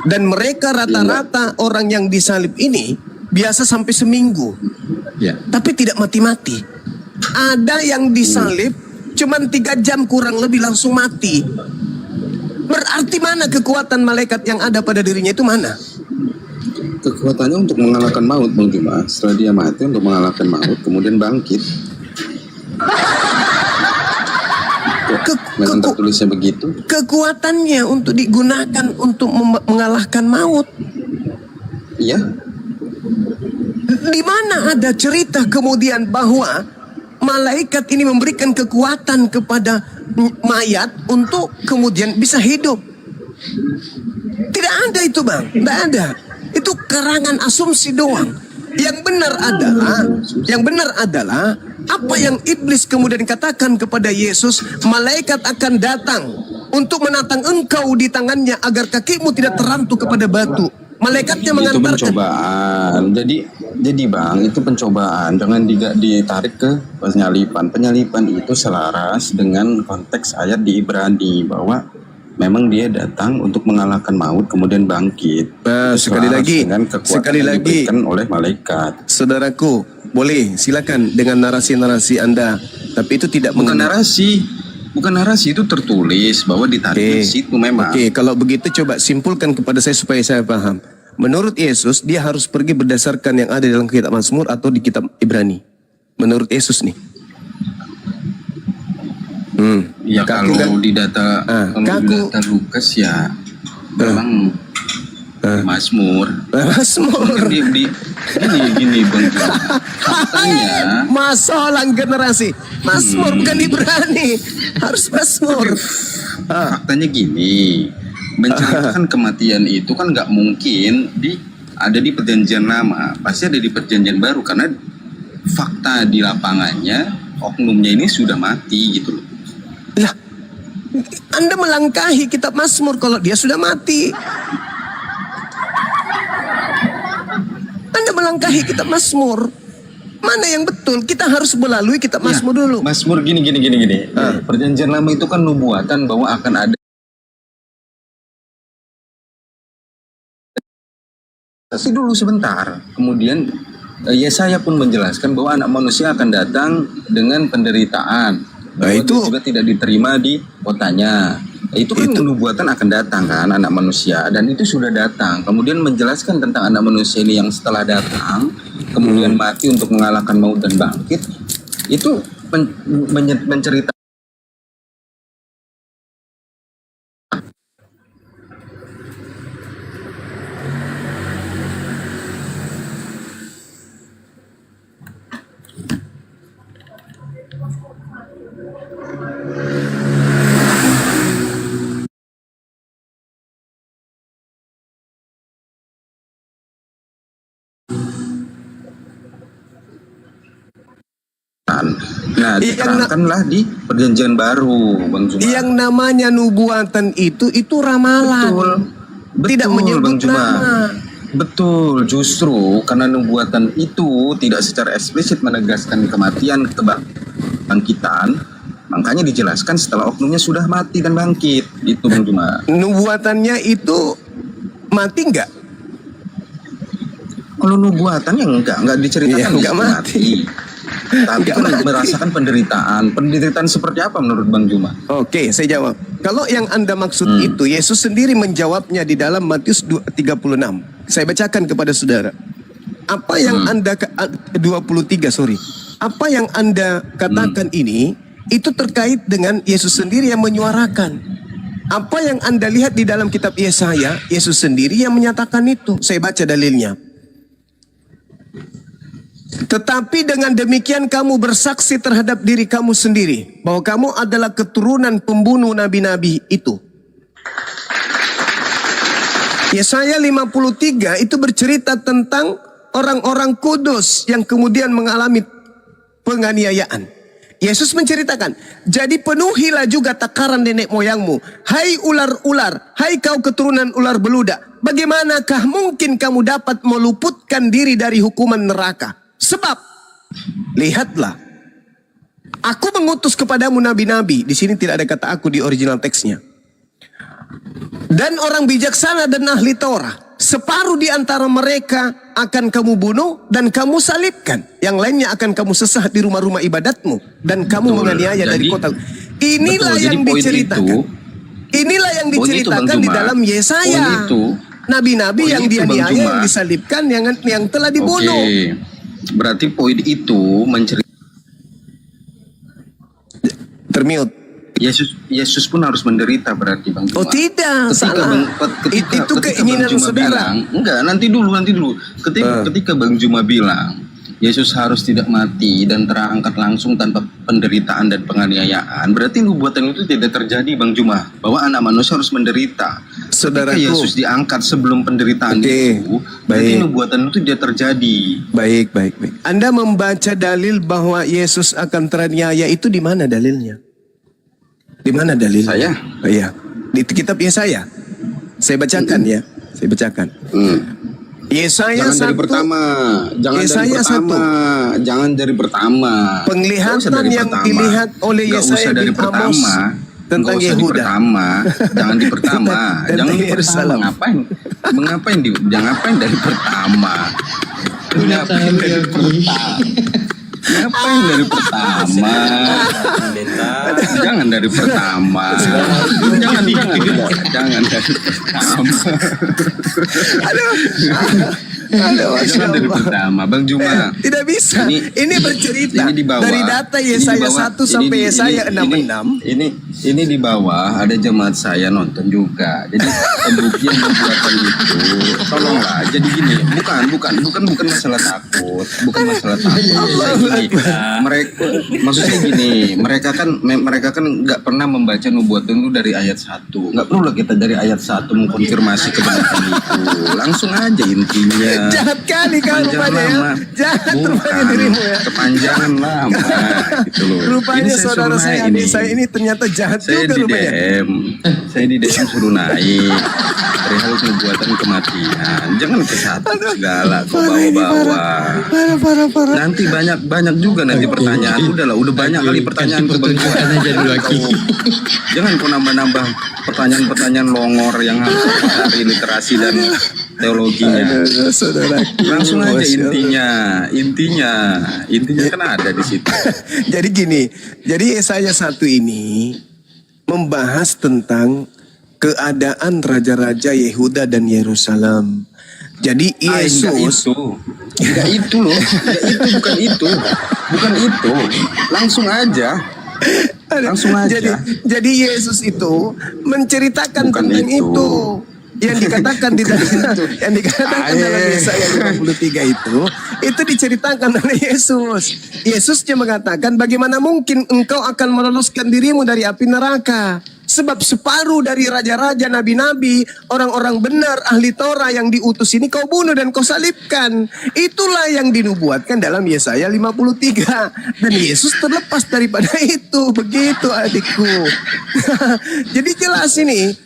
Dan mereka rata-rata orang yang disalib ini biasa sampai seminggu, Ya. tapi tidak mati-mati. Ada yang disalib cuman 3 jam kurang lebih langsung mati. Berarti mana kekuatan malaikat yang ada pada dirinya itu mana? Kekuatannya untuk mengalahkan maut, Bang Juma. Setelah dia mati untuk mengalahkan maut, kemudian bangkit. Memang tertulisnya begitu. Kekuatannya untuk digunakan untuk mengalahkan maut. Iya. Di mana ada cerita kemudian bahwa malaikat ini memberikan kekuatan kepada mayat untuk kemudian bisa hidup? Tidak ada itu, Bang. Tidak ada. Itu karangan asumsi doang. Yang benar adalah apa yang iblis kemudian katakan kepada Yesus, malaikat akan datang untuk menatang engkau di tangannya agar kakimu tidak terantuk kepada batu. Malaikatnya Itu mengantarkan. pencobaan. Jadi Bang, itu pencobaan. Jangan ditarik ke penyalipan. Penyalipan itu selaras dengan konteks ayat di Ibrani bahwa memang dia datang untuk mengalahkan maut kemudian bangkit. Nah, Itu sekali selaras lagi, dengan kekuatan sekali yang lagi. diberikan oleh malaikat. Saudaraku, boleh silakan dengan narasi-narasi Anda, tapi itu tidak Bukan mengenai. narasi itu tertulis bahwa ditarik di situ memang. Oke, kalau begitu coba simpulkan kepada saya supaya saya paham. Menurut Yesus, dia harus pergi berdasarkan yang ada dalam kitab Mazmur atau di kitab Ibrani. Menurut Yesus nih. Ya Kaku kalau kan? di data Kaku. Lukas ya memang Mazmur. Mazmur. Gini Bang. Faktanya Masalah generasi. Mazmur bukan Ibrani. Harus Mazmur. faktanya gini, menceritakan kematian itu kan nggak mungkin ada di perjanjian lama, pasti ada di perjanjian baru karena fakta di lapangannya oknumnya ini sudah mati gitu loh. Lah, Anda melangkahi kitab Mazmur kalau dia sudah mati. Anda melangkahi kitab Mazmur. Mana yang betul? Kita harus melalui kitab Mazmur dulu. Mazmur gini. Perjanjian lama itu kan nubuatan bahwa akan ada. Tapi dulu sebentar. Kemudian Yesaya pun menjelaskan bahwa anak manusia akan datang dengan penderitaan. Nah, Bahwa itu dia juga tidak diterima di kotanya. Itu kan nubuatan akan datang kan anak manusia, dan itu sudah datang. Kemudian menjelaskan tentang anak manusia ini yang setelah datang kemudian mati untuk mengalahkan maut dan bangkit. Itu menceritakan nah, diterangkanlah di perjanjian baru, Bang Juma. yang namanya nubuatan itu ramalan. Tidak menyebut Bang Juma. nama. Betul, justru karena nubuatan itu tidak secara eksplisit menegaskan kematian kebangkitan, makanya dijelaskan setelah oknumnya sudah mati dan bangkit. Itu Bang Juma. Nubuatannya itu mati enggak? Kalau nubuatannya enggak diceritakan Iya, di enggak situ mati. Tapi Enggak kan mati. merasakan penderitaan seperti apa menurut Bang Juma? Oke, saya jawab. Kalau yang Anda maksud itu, Yesus sendiri menjawabnya di dalam Matius 36. Saya bacakan kepada saudara. Apa yang Anda 23, sorry. Apa yang Anda katakan ini itu terkait dengan Yesus sendiri yang menyuarakan. Apa yang Anda lihat di dalam kitab Yesaya, Yesus sendiri yang menyatakan itu. Saya baca dalilnya. Tetapi dengan demikian kamu bersaksi terhadap diri kamu sendiri bahwa kamu adalah keturunan pembunuh nabi-nabi itu. Yesaya 53 itu bercerita tentang orang-orang kudus yang kemudian mengalami penganiayaan. Yesus menceritakan, jadi penuhilah juga takaran nenek moyangmu. Hai ular-ular, hai kau keturunan ular beludak. Bagaimanakah mungkin kamu dapat meluputkan diri dari hukuman neraka? Sebab lihatlah, aku mengutus kepadamu nabi-nabi. Di sini tidak ada kata aku di original teksnya. Dan orang bijaksana dan ahli Taurat. Separuh di antara mereka akan kamu bunuh dan kamu salibkan. Yang lainnya akan kamu sesat di rumah-rumah ibadatmu. Dan kamu menganiaya dari kota. Inilah betul, yang jadi poin diceritakan. Inilah yang Poin itu, Bang diceritakan di Juma. dalam Yesaya. Poin itu. Nabi-nabi Poin yang itu, Bang dianiaya, Juma. yang disalibkan, yang telah dibunuh. Oke. Berarti poin itu menceritakan Termute. Yesus pun harus menderita berarti Bang Juma. Oh tidak, salah. Itu keinginan Bang Juma saudara. bilang, enggak, nanti dulu. Ketika Bang Juma bilang Yesus harus tidak mati dan terangkat langsung tanpa penderitaan dan penganiayaan, berarti nubuatan itu tidak terjadi Bang Juma, bahwa anak manusia harus menderita. Ketika Saudaraku. Yesus diangkat sebelum penderitaan Oke, itu, berarti baik. nubuatan itu tidak terjadi. Baik. Anda membaca dalil bahwa Yesus akan teraniaya itu di mana dalilnya? Di mana dalilnya? Saya? Oh, iya. Di kitab Yesaya. Saya bacakan ya. Saya bacakan. Yesaya Jangan dari 1. pertama, Yesaya jangan dari pertama. Penglihatan Nggak usah dari yang pertama. dilihat oleh Nggak Yesaya usah dari bin Amos pertama. tentang Nggak usah di Yehuda. pertama, jangan di pertama, Tentang jangan di Yerusalem. pertama. Ngapain dari pertama? Ngapain dari pertama? Jangan dari pertama. Jangan dari pertama. Aduh, Jangan dari Masya Allah. pertama, Bang Juma. Tidak bisa. Ini bercerita Ini di bawah. dari data Ini di Yesaya bawah. 1 sampai Yesaya 66. Ini di bawah ada jemaat saya nonton juga. Jadi pembuktian nubuatan itu, tolonglah. Jadi gini, bukan masalah takut, bukan masalah takut. Gini, maksudnya gini, mereka kan nggak pernah membaca nubuatan itu dari ayat 1. Nggak perlu lah kita dari ayat 1 mengkonfirmasi kebenaran itu. Langsung aja intinya. Jahat kali kau Panjang rupanya ya. lama. Jahat Bukan, rupanya dirimu ya. kepanjangan lama gitu loh. Rupanya Ini saya saudara suruh saya, naik adik saya ini ternyata jahat saya juga di rupanya. Saya di DM suruh naik perihal nubuatan kematian. Jangan ke satu segala kau bawa-bawa. Parah. Nanti banyak juga nanti pertanyaan. Udah banyak kali pertanyaan kasih pertunjukan aja dulu, Aki. Jangan kau nambah pertanyaan longor yang harus cari literasi dan teologinya. Aduh, saudara. Langsung aja Masya Allah. intinya kan ada di situ. Jadi gini, jadi Yesaya 1 ini membahas tentang keadaan raja-raja Yehuda dan Yerusalem. Jadi Yesus Enggak itu loh. Bukan itu. Langsung aja. Jadi Yesus itu menceritakan Bukan tentang itu. itu. Yang dikatakan di dalam dalam Yesaya 53 itu diceritakan oleh Yesus. Yesusnya mengatakan, bagaimana mungkin engkau akan meloloskan dirimu dari api neraka? Sebab separuh dari raja-raja, nabi-nabi, orang-orang benar, ahli Torah yang diutus ini kau bunuh dan kau salibkan. Itulah yang dinubuatkan dalam Yesaya 53. Dan Yesus terlepas daripada itu. Begitu adikku. Jadi jelas ini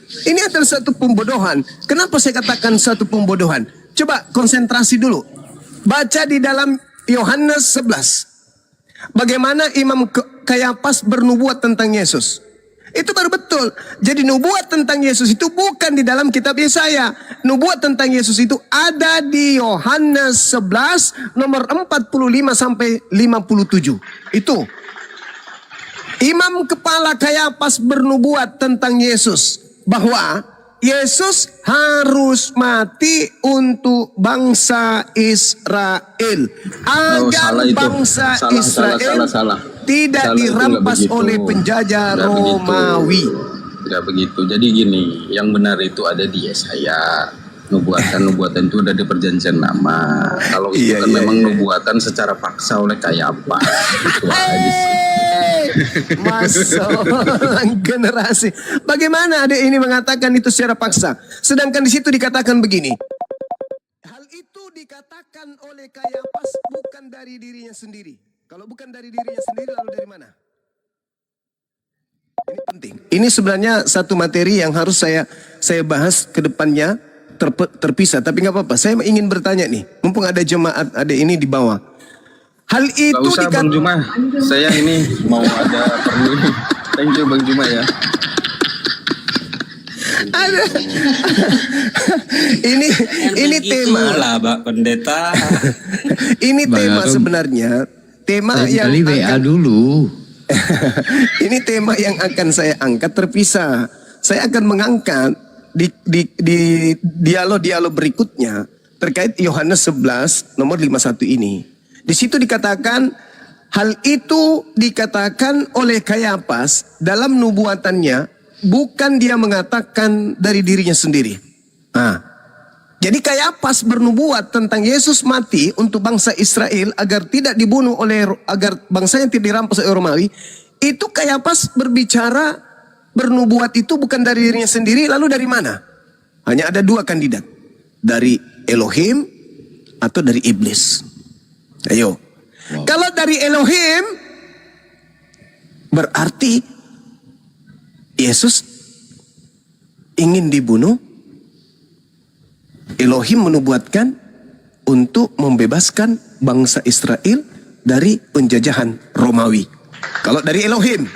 adalah satu pembodohan. Kenapa saya katakan satu pembodohan? Coba konsentrasi dulu. Baca di dalam Yohanes 11. Bagaimana Imam Kayapas bernubuat tentang Yesus. Itu baru betul. Jadi nubuat tentang Yesus itu bukan di dalam kitab Yesaya. Nubuat tentang Yesus itu ada di Yohanes 11 nomor 45 sampai 57. Itu. Imam kepala Kayapas bernubuat tentang Yesus. Bahwa Yesus harus mati untuk bangsa Israel. Agar salah itu. bangsa Salah, Israel salah. tidak Salah, itu dirampas nggak begitu. oleh penjajah Nggak begitu. Romawi. Tidak begitu. Jadi gini, yang benar itu ada di Yesaya. Nubuatan itu ada di perjanjian lama. Kalau itu Iya, kan iya, memang iya. nubuatan secara paksa oleh Kayapas. Itu aja sih. Masuk generasi. Bagaimana adik ini mengatakan itu secara paksa? Sedangkan di situ dikatakan begini. Hal itu dikatakan oleh Kayapas bukan dari dirinya sendiri. Kalau bukan dari dirinya sendiri lalu dari mana? Ini penting. Ini sebenarnya satu materi yang harus saya bahas ke depannya terpisah. Tapi nggak apa-apa. Saya ingin bertanya nih. Mumpung ada jemaat ada ini di bawah. Hal itu Gak usah Bang Juma, saya ini mau ada perlu. Thank you Bang Juma ya. ada. ini tema. Lah, Pak Pendeta. Ini Bang tema Arum, sebenarnya. Tema yang kali WA akan, dulu. ini tema yang akan saya angkat terpisah. Saya akan mengangkat di dialog-dialog berikutnya terkait Yohanes 11 nomor 51 ini. Di situ dikatakan hal itu dikatakan oleh Kayafas dalam nubuatannya, bukan dia mengatakan dari dirinya sendiri. Nah, jadi Kayafas bernubuat tentang Yesus mati untuk bangsa Israel agar tidak dibunuh agar bangsanya tidak dirampas oleh Romawi. Itu Kayafas berbicara, bernubuat itu bukan dari dirinya sendiri, lalu dari mana? Hanya ada dua kandidat, dari Elohim atau dari iblis. Ayo, kalau dari Elohim berarti Yesus ingin dibunuh. Elohim menubuatkan untuk membebaskan bangsa Israel dari penjajahan Romawi. Kalau dari Elohim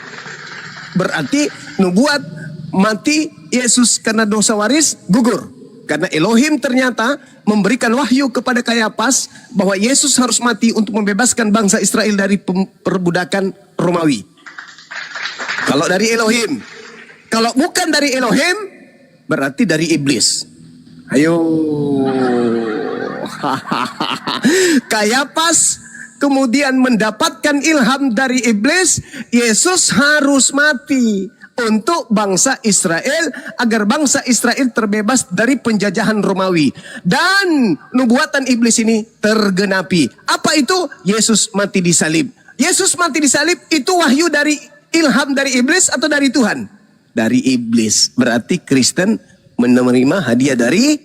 berarti nubuat mati Yesus karena dosa waris gugur. Karena Elohim ternyata memberikan wahyu kepada Kayafas bahwa Yesus harus mati untuk membebaskan bangsa Israel dari perbudakan Romawi. Kalau dari Elohim. Kalau bukan dari Elohim, berarti dari iblis. Ayo. Kayafas kemudian mendapatkan ilham dari iblis, Yesus harus mati untuk bangsa Israel agar bangsa Israel terbebas dari penjajahan Romawi. Dan nubuatan iblis ini tergenapi. Apa itu? Yesus mati di salib. Yesus mati di salib itu wahyu dari ilham dari iblis atau dari Tuhan? Dari iblis. Berarti Kristen menerima hadiah dari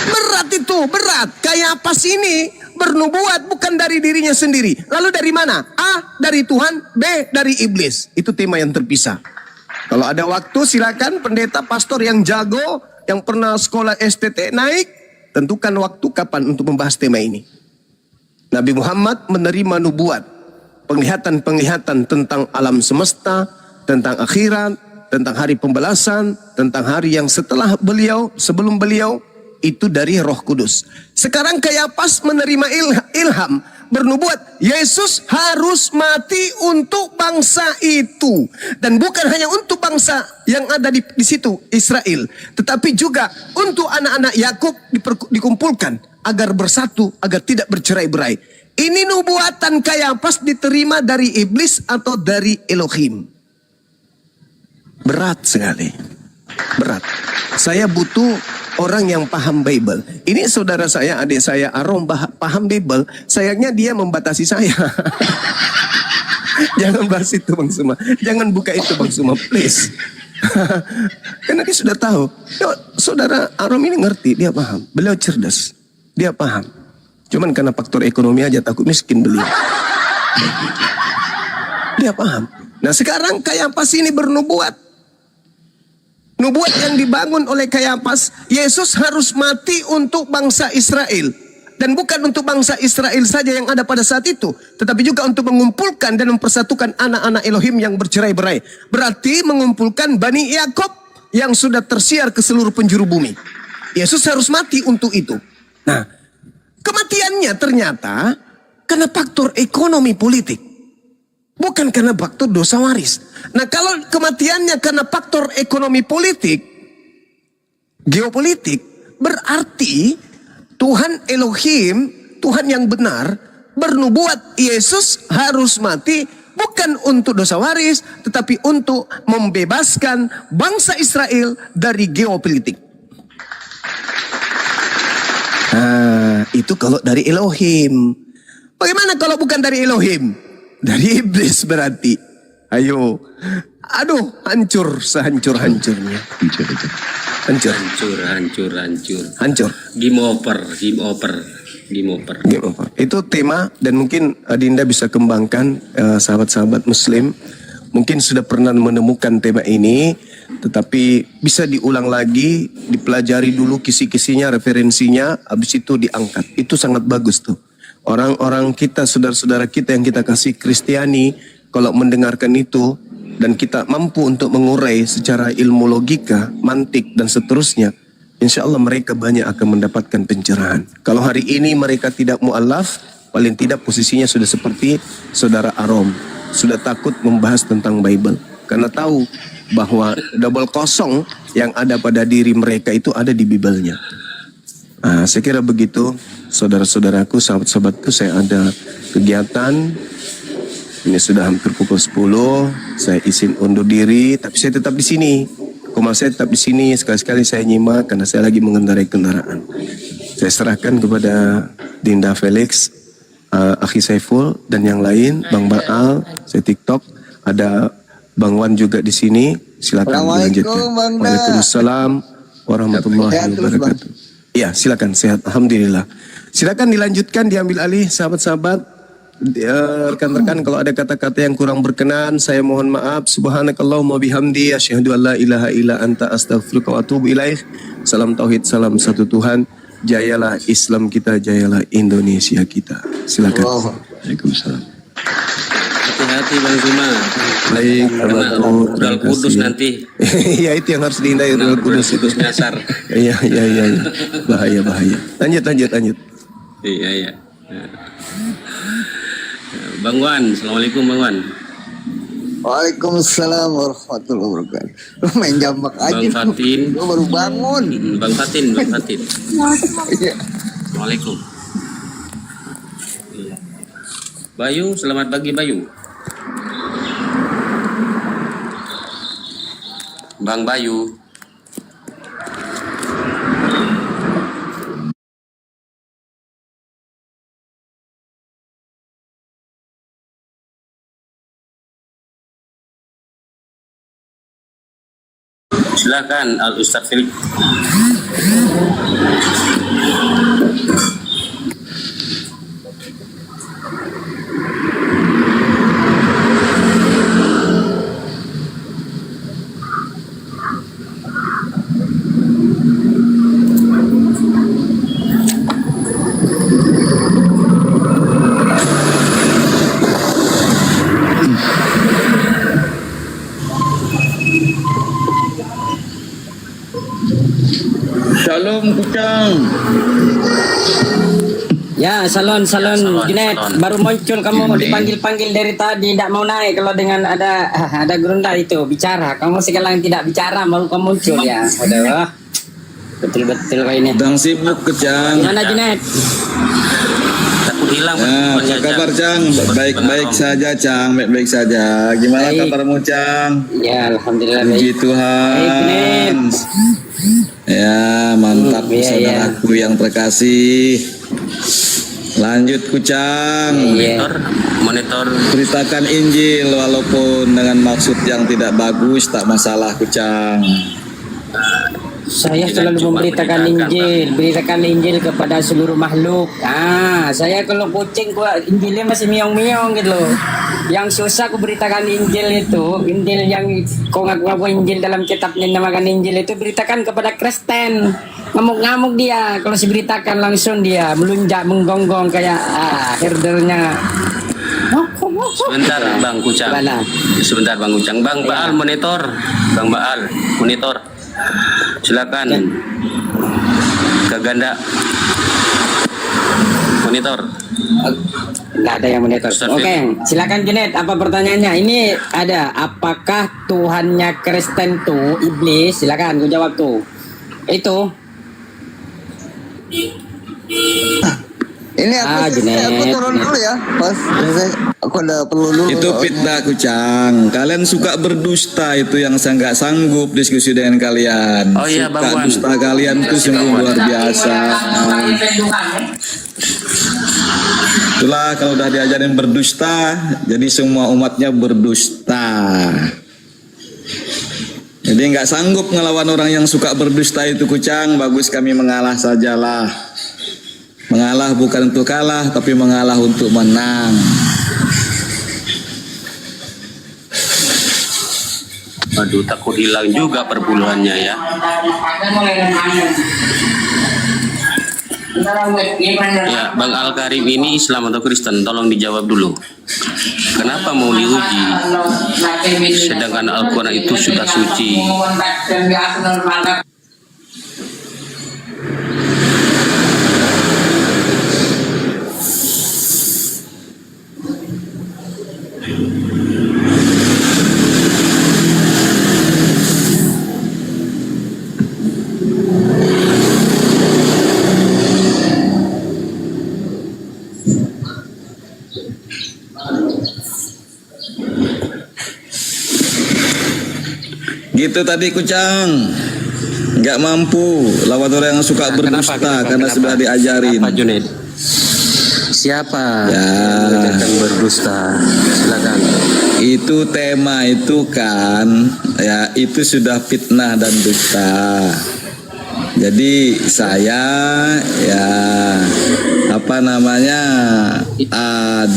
berat itu, berat. Kayafas ini bernubuat bukan dari dirinya sendiri. Lalu dari mana? A, dari Tuhan. B, dari iblis. Itu tema yang terpisah. Kalau ada waktu silakan pendeta pastor yang jago, yang pernah sekolah STT naik, tentukan waktu kapan untuk membahas tema ini. Nabi Muhammad menerima nubuat, penglihatan-penglihatan tentang alam semesta, tentang akhirat, tentang hari pembalasan, tentang hari yang setelah beliau, sebelum beliau, itu dari Roh Kudus. Sekarang Kayafas menerima ilham, bernubuat Yesus harus mati untuk bangsa itu, dan bukan hanya untuk bangsa yang ada di situ Israel, tetapi juga untuk anak-anak Yakub dikumpulkan agar bersatu, agar tidak bercerai-berai. Ini nubuatan Kayafas diterima dari iblis atau dari Elohim. Berat sekali, berat. Saya butuh orang yang paham Bible. Ini saudara saya, adik saya Arom paham Bible. Sayangnya dia membatasi saya. Jangan bahas itu Bang Suma. Jangan buka itu Bang Suma, please. Karena dia sudah tahu. Saudara Arom ini ngerti, dia paham. Beliau cerdas, dia paham. Cuman karena faktor ekonomi aja takut miskin beliau. Dia paham. Nah sekarang Kayafas ini bernubuat. Nubuat yang dibangun oleh Kayafas, Yesus harus mati untuk bangsa Israel. Dan bukan untuk bangsa Israel saja yang ada pada saat itu, tetapi juga untuk mengumpulkan dan mempersatukan anak-anak Elohim yang bercerai-berai. Berarti mengumpulkan Bani Yakub yang sudah tersiar ke seluruh penjuru bumi. Yesus harus mati untuk itu. Nah, kematiannya ternyata karena faktor ekonomi politik. Bukan karena faktor dosa waris. Nah kalau kematiannya karena faktor ekonomi politik, geopolitik, berarti Tuhan Elohim, Tuhan yang benar, bernubuat Yesus harus mati bukan untuk dosa waris, tetapi untuk membebaskan bangsa Israel dari geopolitik. Nah, itu kalau dari Elohim. Bagaimana kalau bukan dari Elohim? Dari iblis berarti. Ayo. Aduh, hancur sehancur-hancurnya. Hancur. Game over. Itu tema, dan mungkin Adinda bisa kembangkan sahabat-sahabat muslim. Mungkin sudah pernah menemukan tema ini. Tetapi bisa diulang lagi, dipelajari dulu kisi-kisinya, referensinya, habis itu diangkat. Itu sangat bagus tuh. Orang-orang kita, saudara-saudara kita yang kita kasih Kristiani, kalau mendengarkan itu dan kita mampu untuk mengurai secara ilmu logika, mantik dan seterusnya, insya Allah mereka banyak akan mendapatkan pencerahan. Kalau hari ini mereka tidak mu'alaf, paling tidak posisinya sudah seperti saudara Arom, sudah takut membahas tentang Bible karena tahu bahwa double kosong yang ada pada diri mereka itu ada di Bible-nya. Nah, saya kira begitu, saudara-saudaraku, sahabat-sahabatku, saya ada kegiatan. Ini sudah hampir pukul 10, saya izin undur diri, tapi saya tetap di sini. Komal saya tetap di sini, sekali-sekali saya nyimak karena saya lagi mengendarai kendaraan. Saya serahkan kepada Dinda Felix, Akhi Saiful dan yang lain, Bang Baal, saya TikTok, ada Bang Wan juga di sini. Silakan dilanjutkan. Waalaikumsalam warahmatullahi wabarakatuh. Ya, silakan, sehat, alhamdulillah. Silakan dilanjutkan, diambil alih, sahabat-sahabat, rekan-rekan. Kalau ada kata-kata yang kurang berkenan, saya mohon maaf. Subhanakallahumma bihamdi, asyhadu an la ilaha illa anta, astaghfiruka wa atubu ilaih. Salam tauhid, salam satu Tuhan. Jayalah Islam kita, jayalah Indonesia kita. Silakan. Waalaikumsalam. Hati-hati Bang Zuma. Baik, Kena rudal kudus nanti. Ya, itu yang harus dihindari, rudal kudus itu. Nyasar. Iya. Bahaya. Lanjut. Iya. Bang Wan, assalamualaikum Bang Wan. Waalaikumsalam warahmatullahi wabarakatuh. Lu main jambak aja. Bang Fatin. Lu baru bangun. Bang Fatin. Iya. Assalamualaikum. Iya. Bayu, selamat pagi Bayu. Bang Bayu. Silakan Al Ustaz Felix. Shalom Kucang. Ya, salon Junet, baru muncul kamu dipanggil-panggil dari tadi, tidak mau naik kalau dengan ada gerunda itu bicara. Kamu sekarang tidak bicara, baru kamu muncul ya. Udah, betul kau ini. Sedang sibuk Kecang. Gimana Junet? Takut hilang. Apa kabar Cang? Baik-baik saja Cang, baik-baik saja. Gimana Baik. kabarmu Cang? Ya, alhamdulillah Puji baik. Tuhan. Baik, Junet. Ya mantap Iya, saudaraku yang terkasih. Lanjut Kucang. Iya. Monitor. Beritakan Injil walaupun dengan maksud yang tidak bagus, tak masalah Kucang. Saya Tidak selalu cuma memberitakan beritakan Injil kepada seluruh makhluk. Saya kalau kucing gua Injilnya masih miong-miong gitu loh. Yang susah aku beritakan Injil itu, Injil yang kau ngaku-ngaku Injil dalam kitabnya namakan Injil itu beritakan kepada Kristen. Ngamuk-ngamuk dia, kalau diberitakan langsung dia melunjak menggonggong kayak herdernya. Sebentar Bang Kucang. Mana? Sebentar Bang Kucang. Bang Baal monitor. Bang Baal monitor. Silakan. Ke ganda. Monitor. Nggak ada yang monitor. Ustaz Oke, silakan Junet. Apa pertanyaannya? Ini ada. Apakah Tuhannya Kristen tuh iblis? Silakan, gue jawab tuh. Itu. Ini aku turun dulu ya, Pas. Aku ada perlu dulu. Itu fitnah Kucang. Kalian suka berdusta, itu yang saya nggak sanggup diskusi dengan kalian. Oh iya, Bang Suka Wan. dusta kalian itu sungguh luar biasa. Itulah kalau udah diajarin berdusta, jadi semua umatnya berdusta. Jadi nggak sanggup ngelawan orang yang suka berdusta itu Kucang. Bagus kami mengalah sajalah. Mengalah bukan untuk kalah, tapi mengalah untuk menang. Aduh, takut hilang juga perpuluhannya ya. Ya, Bang Al Karim ini Islam atau Kristen? Tolong dijawab dulu. Kenapa mau diuji? Sedangkan Al-Quran itu sudah suci. Gitu tadi Kucang. Nggak mampu lawan orang yang suka berdusta karena sudah diajarin. Kenapa Junaid? Siapa Ya. yang mengajarkan berdusta? Silakan. Itu tema itu kan, ya itu sudah fitnah dan dusta. Jadi saya ya apa namanya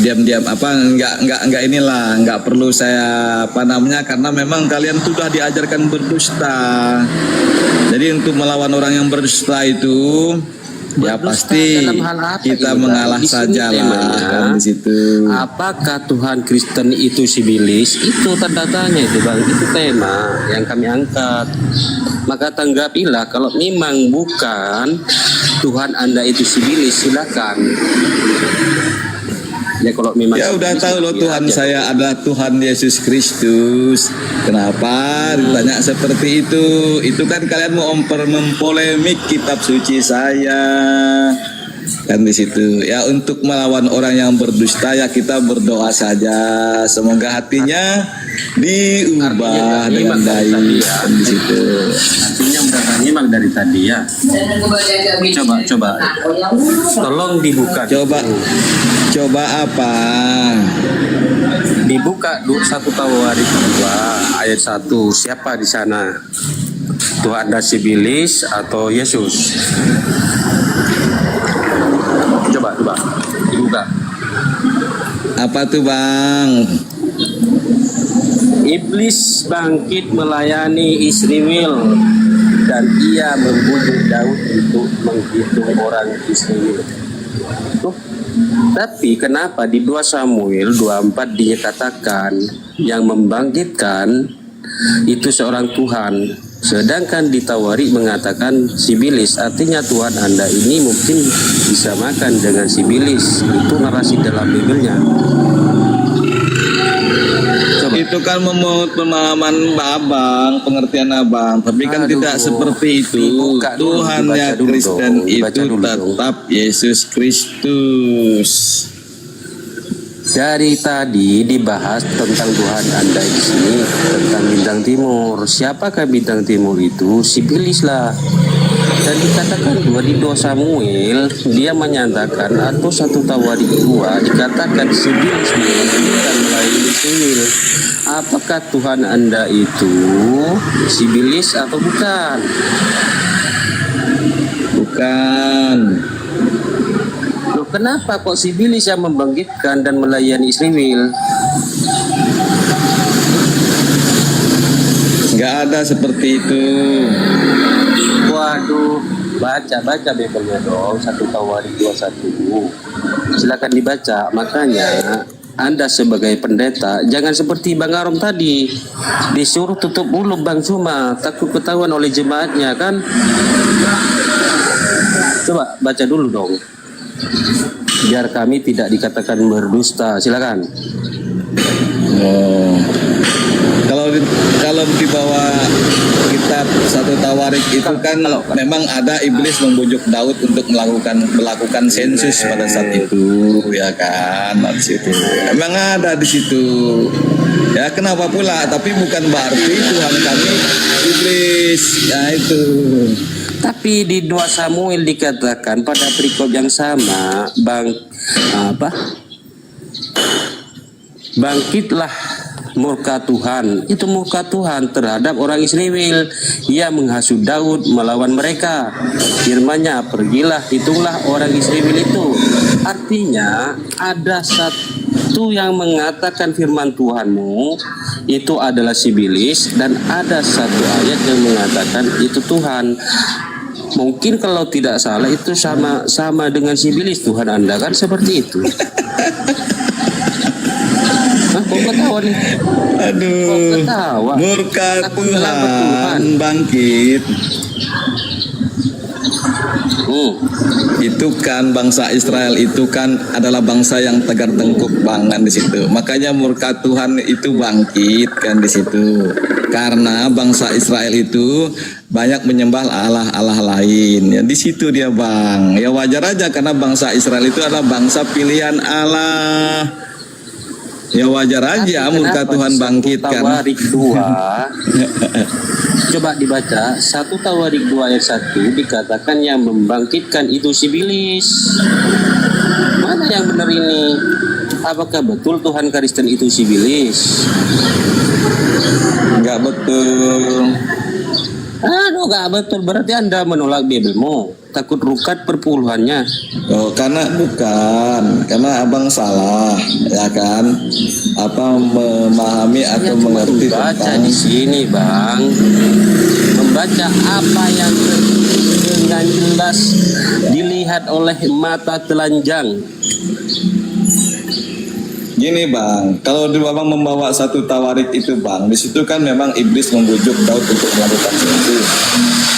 diam-diam apa nggak inilah nggak perlu saya apa namanya karena memang kalian sudah diajarkan berdusta. Jadi untuk melawan orang yang berdusta itu ya Berdusta pasti dalam hal apa kita ini, Bang? mengalah Di sini saja lah temanya, kan di situ. Apakah Tuhan Kristen itu sibilis? Itu tanda tanya itu Bang. Itu tema yang kami angkat. Maka tanggapilah kalau memang bukan Tuhan Anda itu sibilis, silakan. Ya kalau memang Ya udah sibilis, tahu loh ya Tuhan aja. saya adalah Tuhan Yesus Kristus. Kenapa ditanya seperti itu? Itu kan kalian mau mempolemik kitab suci saya. Kan di situ. Ya untuk melawan orang yang berdusta ya kita berdoa saja. Semoga hatinya diubah dengan baik. Kan di situ. Artinya udah nyimak dari tadi ya. Coba. Tolong dibuka. Coba apa? Dibuka 1 Tawarik 2 ayat 1. Siapa di sana? Tuhan Anda sibilis atau Yesus? Coba dibuka. Apa tuh Bang? Iblis bangkit melayani Israel dan ia membujuk Daud untuk menghitung orang Israel. Tuh. Tapi kenapa di 2 Samuel 24 dinyatakan yang membangkitkan itu seorang Tuhan, sedangkan di Tawarik mengatakan sibilis, artinya Tuhan Anda ini mungkin disamakan dengan sibilis. Itu narasi dalam Bibelnya. Coba. Itu kan memut pemahaman Abang, pengertian Abang, tapi kan Aduh, tidak seperti itu. dibuka dulu, Tuhannya dibaca dulu Kristen dong, dibaca itu dulu dong. tetap Yesus Kristus. Dari tadi dibahas tentang Tuhan Anda di sini, tentang bintang timur. Siapakah bintang timur itu? Sibilis lah. Dan dikatakan di 2 Samuel dia menyatakan atau 1 Tawarik 2 dikatakan sibilis mengajukan melalui Israel. Apakah Tuhan Anda itu sibilis atau bukan? Bukan. Loh, kenapa kok sibilis yang membangkitkan dan melayani Israel? Nggak ada seperti itu. Waduh, baca Bibelnya dong, 1 Tawarik 21. Silakan dibaca. Makanya Anda sebagai pendeta jangan seperti Bang Arom tadi, disuruh tutup mulut Bang Suma, takut ketahuan oleh jemaatnya kan. Coba baca dulu dong, biar kami tidak dikatakan berdusta. Silakan. Oh. Kalau di bawah kitab 1 Tawarik itu kan memang ada iblis membujuk Daud untuk melakukan sensus pada saat itu, ya kan? Di situ. Memang ada di situ. Ya kenapa pula? Tapi bukan berarti Tuhan kami iblis. Ya itu. Tapi di 2 Samuel dikatakan pada perikop yang sama, bangkitlah murka Tuhan. Itu murka Tuhan terhadap orang Israel. Ia menghasut Daud melawan mereka. Firman-Nya, pergilah, hitunglah orang Israel itu Artinya ada satu yang mengatakan firman Tuhanmu itu adalah sibilis, dan ada satu ayat yang mengatakan itu Tuhan. Mungkin kalau tidak salah itu sama dengan sibilis Tuhan Anda, kan seperti itu. Hah, kok ketawa nih? Aduh, Kok ketawa? murka Aku bilang Tuhan Tuhan. bangkit. Itu kan bangsa Israel itu kan adalah bangsa yang tegar tengkuk banget di situ. Makanya murka Tuhan itu bangkit kan di situ. Karena bangsa Israel itu banyak menyembah Allah lain. Ya di situ dia, Bang. Ya wajar aja karena bangsa Israel itu adalah bangsa pilihan Allah. Ya wajar aja murka Tuhan bangkit kan. Tawarik 2 coba dibaca 1 Tawarik 2 ayat 1 dikatakan yang membangkitkan itu sibilis. Mana yang benar ini? Apakah betul Tuhan Kristen itu sibilis? Enggak betul. Aduh, gak betul. Berarti Anda menolak Bibelmu. Takut rukat perpuluhannya. Oh, karena abang salah, ya kan? Apa memahami atau mengerti Baca tentang di sini, Bang. Membaca apa yang dengan jelas dilihat oleh mata telanjang. gini, Bang. Kalau di Abang membawa 1 Tawarik itu, Bang, di situ kan memang iblis membujuk Daud untuk melakukan sesuatu.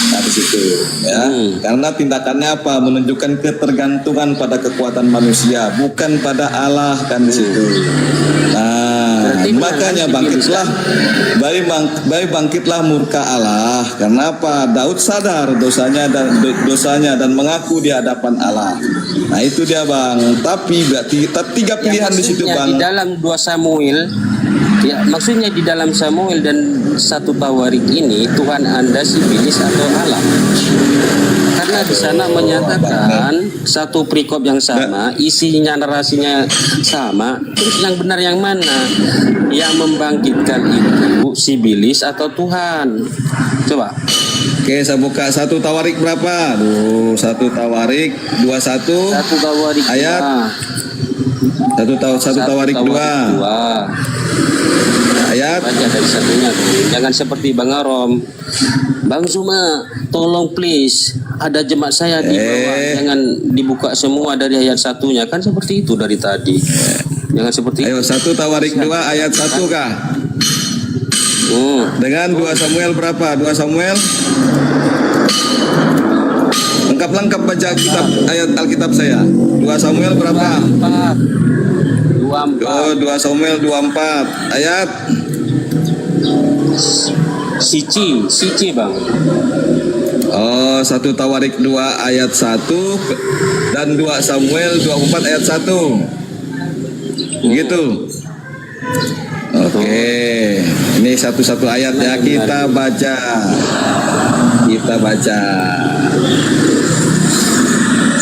Nah, di situ, ya. Karena tindakannya apa? Menunjukkan ketergantungan pada kekuatan manusia, bukan pada Allah kan di situ. Nah, Berarti makanya bangkitlah, baik bangkitlah murka Allah. Karena apa? Daud sadar dosanya dan mengaku di hadapan Allah. Nah, itu dia, Bang. Tapi berarti 3 pilihan di situ, Bang. Di dalam 2 Samuel, ya maksudnya di dalam Samuel dan 1 Tawarik ini Tuhan Anda sibilis atau Allah? Karena di sana menyatakan satu perikop yang sama, isinya narasinya sama. Terus yang benar yang mana? Yang membangkitkan itu sibilis atau Tuhan? Coba. Oke, saya buka 1 Tawarik berapa? 1 Tawarik 21 1 Tawarik ayat 1 Tawarik 2 ayat. Baca dari satunya tuh. Jangan seperti Bang Arom. Bang Zuma, tolong please, ada jemaat saya di bawah, jangan dibuka semua dari ayat 1-nya. Kan seperti itu dari tadi. Jangan seperti Ayo, itu. 1 Tawarik 2 ayat 1 kah? Dengan 2 Samuel berapa? 2 Samuel lengkap baca kitab ayat Alkitab saya. 2 Samuel berapa? 24. Oh, 2 Samuel 24 ayat Sici Bang. Oh, 1 Tawarik 2 ayat 1 dan 2 Samuel 24 ayat 1. Gitu. Oke. Ini satu-satu ayat ya, kita baca.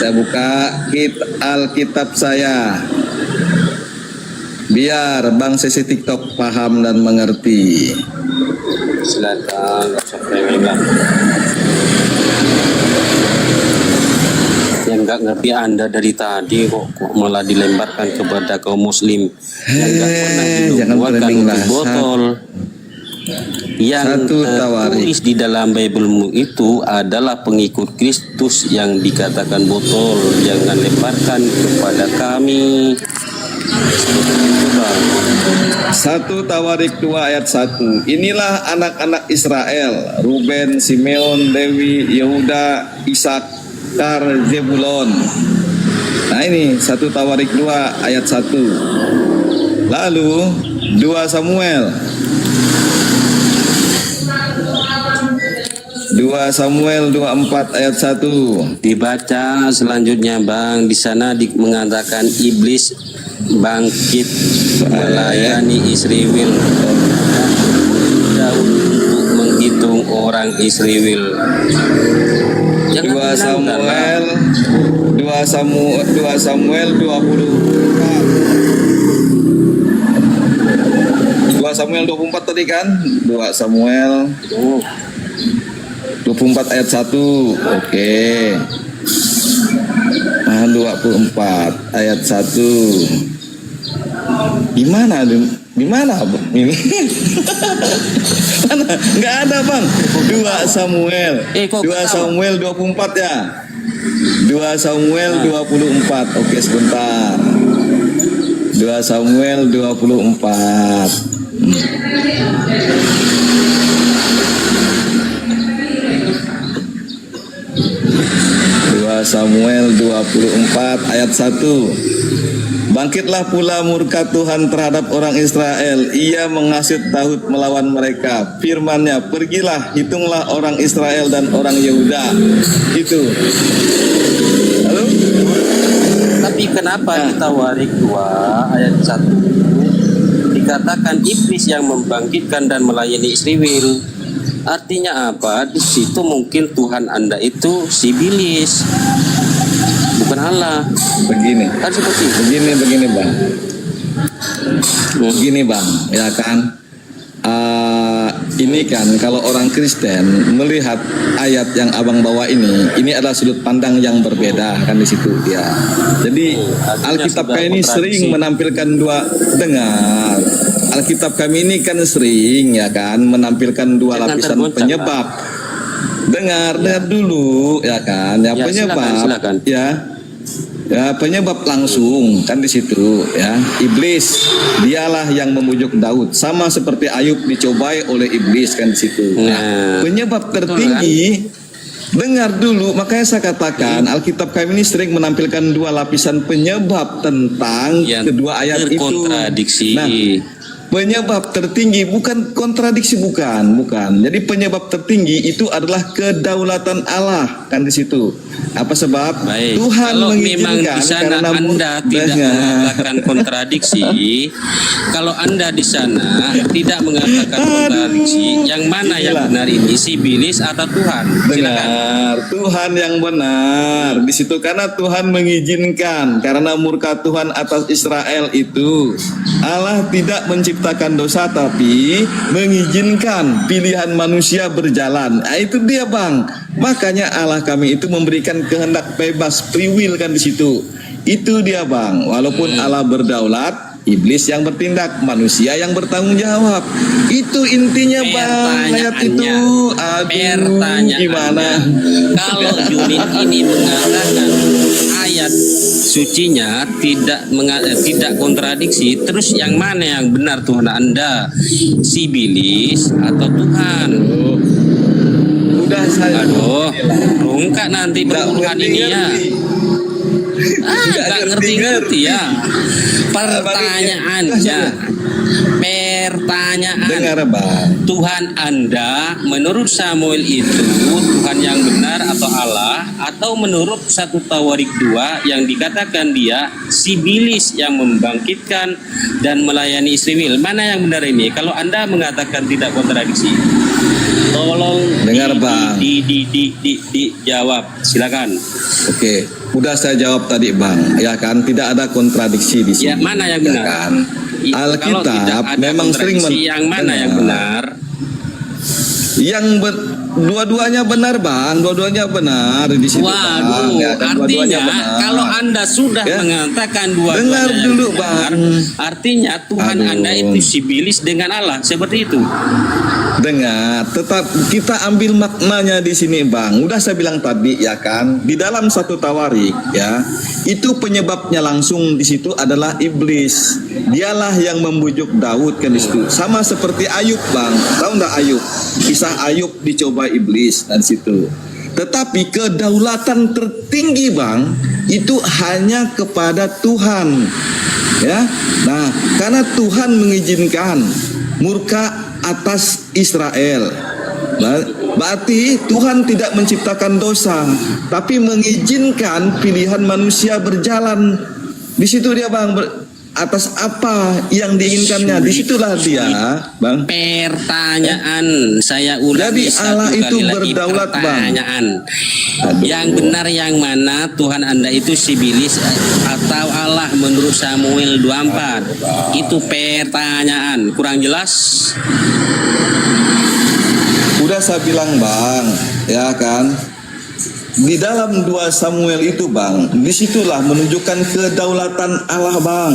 Saya buka Alkitab saya. Biar Bang Sesi TikTok paham dan mengerti. Silakan, nggak usah premium lah. Yang nggak ngerti Anda dari tadi kok malah dilemparkan kepada kaum muslim yang nggak pernah dinubuatkan untuk botol. Yang tertulis di dalam Bibelmu itu adalah pengikut Kristus yang dikatakan botol. Jangan lemparkan kepada kami. 1 Tawarik 2 ayat 1. Inilah anak-anak Israel, Ruben, Simeon, Lewi, Yehuda, Isakar, Zebulon. Nah, ini 1 Tawarik 2 ayat 1. Lalu 2 Samuel 24 ayat 1. Dibaca selanjutnya, Bang. Di sana mengatakan iblis bangkit melayani Israel. Daud untuk menghitung orang Israel. 2 Samuel 24 tadi kan? 2 Samuel 24 ayat 1. Oke. 24 ayat 1. Gimana? Di mana Bang? Ini. Mana? Enggak ada Bang. 2 Samuel. 2 Samuel 24 ya. 2 Samuel 24. Oke, sebentar. 2 Samuel 24. 2 Samuel 24 ayat 1. Bangkitlah pula murka Tuhan terhadap orang Israel. Ia menghasut Daud melawan mereka. Firman-Nya, pergilah, hitunglah orang Israel dan orang Yehuda. Itu. Halo? Tapi kenapa di Tawarik 2 ayat 1 dikatakan iblis yang membangkitkan dan melayani Israel? Artinya apa? Di situ mungkin Tuhan Anda itu si Iblis, bukan Allah. Begini. Kan seperti itu. Begini Bang. Begini Bang, ya kan? Ini kan kalau orang Kristen melihat ayat yang abang bawa ini adalah sudut pandang yang berbeda kan di situ dia. Jadi Alkitab kami ini sering menampilkan dengar. Alkitab kami ini kan sering ya kan menampilkan dua lapisan penyebab. Dengar dulu ya kan. Ya, penyebab silakan. Ya penyebab langsung kan di situ ya. Iblis dialah yang membujuk Daud, sama seperti Ayub dicobai oleh iblis kan di situ. Nah, penyebab tertinggi dengar dulu, makanya saya katakan Alkitab kami ini sering menampilkan dua lapisan penyebab tentang kedua ayat itu. Nah, penyebab tertinggi bukan kontradiksi, bukan. Jadi penyebab tertinggi itu adalah kedaulatan Allah kan di situ. Apa sebab? Baik. Tuhan kalau mengizinkan memang di sana Anda tidak mengatakan kontradiksi, kalau Anda di sana tidak mengatakan kontradiksi, yang mana yang benar ini, si iblis atau Tuhan? Benar, Tuhan yang benar di situ, karena Tuhan mengizinkan, karena murka Tuhan atas Israel itu. Allah tidak menciptakan dosa tapi mengizinkan pilihan manusia berjalan. Nah, itu dia Bang. Makanya Allah kami itu memberikan kehendak bebas, free will kan di situ. Itu dia Bang. Walaupun Allah berdaulat, iblis yang bertindak, manusia yang bertanggung jawab. Itu intinya Bang. Ayat itu. Aduh, gimana? Kalau unit ini mengatakan ayat sucinya tidak kontradiksi, terus yang mana yang benar Tuhan Anda? Si iblis atau Tuhan? Udah saya. Aduh, rungkak nanti perpuluhan ini ya. Nggak ngerti ya. Pertanyaannya, dengar Bang. Tuhan Anda menurut Samuel itu Tuhan yang benar atau Allah, atau menurut 1 Tawarik 2 yang dikatakan dia si iblis yang membangkitkan dan melayani Israel? Mana yang benar ini? Kalau Anda mengatakan tidak kontradiksi, tolong dengar Bang. Dijawab, silakan. Oke, udah saya jawab tadi Bang, ya kan, tidak ada kontradiksi di sini. Ya, mana yang benar? Ya kan? Alkitab memang sering yang mana yang benar? Dua-duanya benar Bang, dua-duanya benar di situ. Waduh, Bang. Ya, artinya kalau Anda sudah mengatakan dua-duanya dengar dulu benar, Bang. Artinya Tuhan Anda itu si iblis dengan Allah, seperti itu. Dengar, tetap kita ambil maknanya di sini Bang. Udah saya bilang tadi ya kan, di dalam 1 Tawarik ya, itu penyebabnya langsung di situ adalah iblis. Dialah yang membujuk Daud kan di situ. Sama seperti Ayub Bang. Tahu enggak Ayub? Kisah Ayub dicoba iblis dan situ. Tetapi kedaulatan tertinggi Bang itu hanya kepada Tuhan. Ya. Nah, karena Tuhan mengizinkan murka atas Israel, berarti Tuhan tidak menciptakan dosa, tapi mengizinkan pilihan manusia berjalan. Di situ dia Bang, atas apa yang diinginkannya, disitulah dia Bang. Pertanyaan saya ulangi. Jadi Allah itu berdaulat Bang. Yang benar yang mana? Tuhan Anda itu si iblis atau Allah menurut Samuel 24? Itu pertanyaan. Kurang jelas? Udah saya bilang Bang, ya kan, di dalam 2 Samuel itu Bang, disitulah menunjukkan kedaulatan Allah Bang.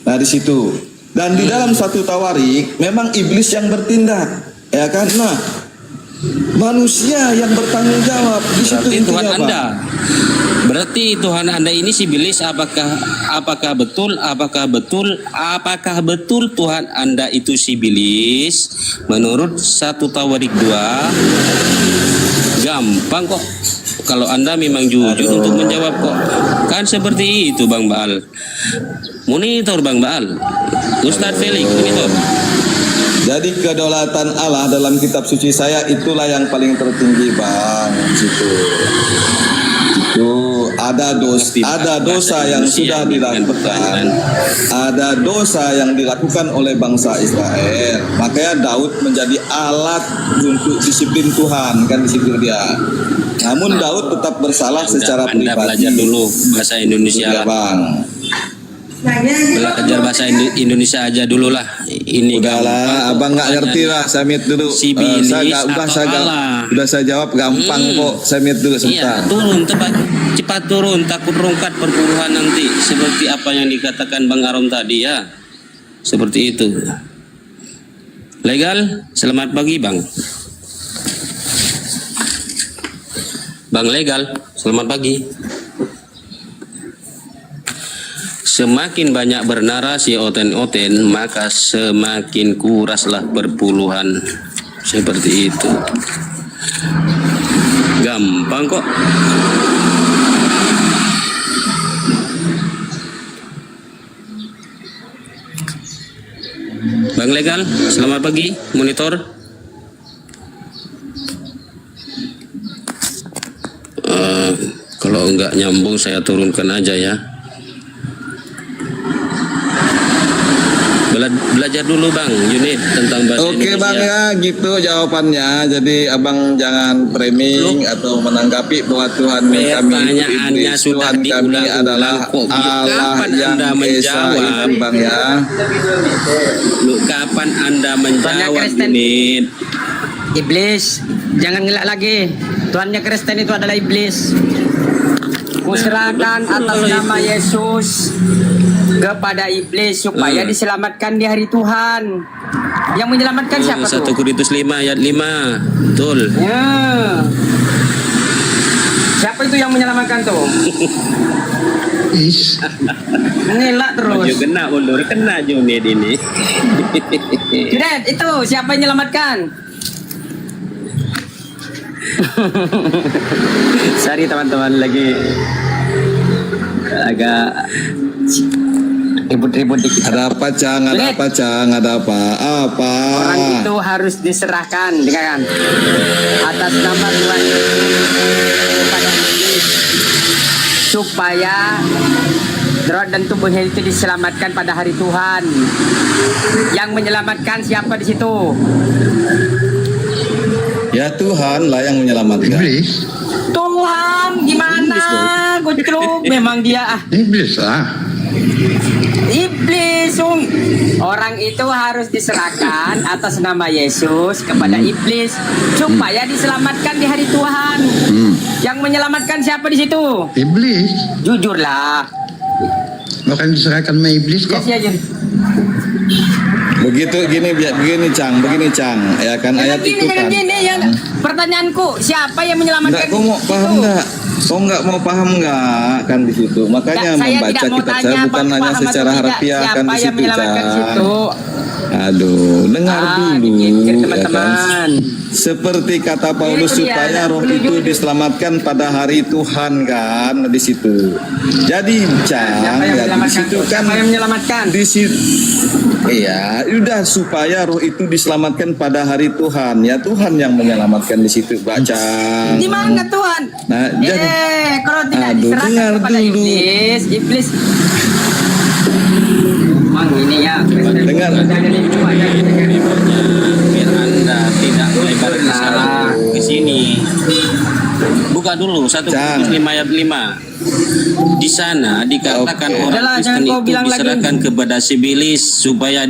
Nah di situ. Dan di dalam 1 Tawarik memang iblis yang bertindak, ya kan? Nah, manusia yang bertanggung jawab di situ Berarti Tuhan intinya Bang. Anda. Berarti Tuhan Anda ini si Iblis, apakah betul Tuhan Anda itu si Iblis? Menurut 1 Tawarik 2 gampang kok. Kalau Anda memang jujur untuk menjawab kok. Kan seperti itu Bang Baal. Monitor Bang Baal. Ustadz Felix monitor. Jadi kedaulatan Allah dalam kitab suci saya itulah yang paling tertinggi Bang. Situ. Itu ada dosa yang sudah dilakukan. Ada dosa yang dilakukan oleh bangsa Israel. Makanya Daud menjadi alat untuk disiplin Tuhan, kan di situ dia. Namun Daud tetap bersalah secara Anda pribadi. belajar dulu bahasa Indonesia Ya, lah. Bang. Belajar bahasa Indonesia aja dulu lah. Ini Udahlah, abang nggak ngerti lah. Samit dulu. Si Bilis Udah saya jawab gampang kok. Samit dulu Iya, sebentar. turun cepat turun, takut rongkat perpuluhan nanti seperti apa yang dikatakan Bang Arom tadi ya. Seperti itu. Legal, selamat pagi Bang. Bang Legal, selamat pagi. Semakin banyak bernarasi oten-oten, maka semakin kuraslah perpuluhan. Seperti itu. Gampang kok. Bang Legal, selamat pagi, monitor. Kalau enggak nyambung saya turunkan aja ya. Belajar dulu Bang Yunit tentang bahasa Oke Indonesia. Bang ya, gitu jawabannya. Jadi abang jangan framing atau menanggapi bahwa Tuhan kami itu Pertanyaannya iblis, sudah Tuhan kami diulang-ulang adalah kok. Allah Kapan yang Anda Esa menjawab? itu Bang ya. Lu kapan Anda menjawab Kristen. Yunit? Iblis, jangan ngelak lagi. Tuhannya Kristen itu adalah iblis. Kuserahkan atas nama Yesus kepada iblis supaya diselamatkan di hari Tuhan. Yang menyelamatkan siapa 1 tuh? Korintus 5 ayat 5. Betul. Ya. Siapa itu yang menyelamatkan tuh? Ngelak terus. Maju kena mundur kena Yunit ini. Junet, itu siapa yang menyelamatkan? Sorry teman-teman, lagi agak ribut-ribut dikit. Ada apa Cang? Ada apa Cang? Ada apa? Apa? Orang itu harus diserahkan, kan? Atas nama Tuhan kepada iblis, supaya roh dan tubuhnya itu diselamatkan pada hari Tuhan. Yang menyelamatkan siapa di situ? Ya Tuhan lah yang menyelamatkan. Tuhan, gimana? Gojlok, memang dia Iblis lah. iblis. Orang itu harus diserahkan atas nama Yesus kepada iblis supaya diselamatkan di hari Tuhan. Yang menyelamatkan siapa di situ? Iblis. Jujurlah. Bukan diserahkan sama iblis kok. Ya, ya, Begini Cang, ya kan ayat itu kan. gini ya. Pertanyaanku, siapa yang menyelamatkan? Enggak, kau mau paham enggak? Kau enggak mau paham enggak kan di situ? Makanya Saya membaca tidak mau kitab tanya saya bukan apa hanya paham atau secara tidak. harfiah kan Siapa di yang situ menyelamatkan Cang. situ? Aduh, dengar dulu dipikir, ya teman-teman. kan? Seperti kata Paulus Itu dia, supaya roh setuju. itu diselamatkan pada hari Tuhan kan di situ. Jadi Cang, Siapa yang ya, di menyelamatkan? situ kan Siapa yang menyelamatkan? di situ. Iya, udah supaya roh itu diselamatkan pada hari Tuhan. Ya Tuhan yang menyelamatkan di situ, baca. Di mana Tuhan? Nah, jadi Kalau tidak Aduh, diserahkan dengar kepada dulu. iblis. Memang ini ya. Dengar. Biar Anda tidak melebar ke sana ke sini. Buka dulu 1 Cang. Korintus 5 ayat 5. Di sana dikatakan Oke. orang Udahlah, Kristen jangan kau itu bilang lagi. diserahkan kepada si Iblis supaya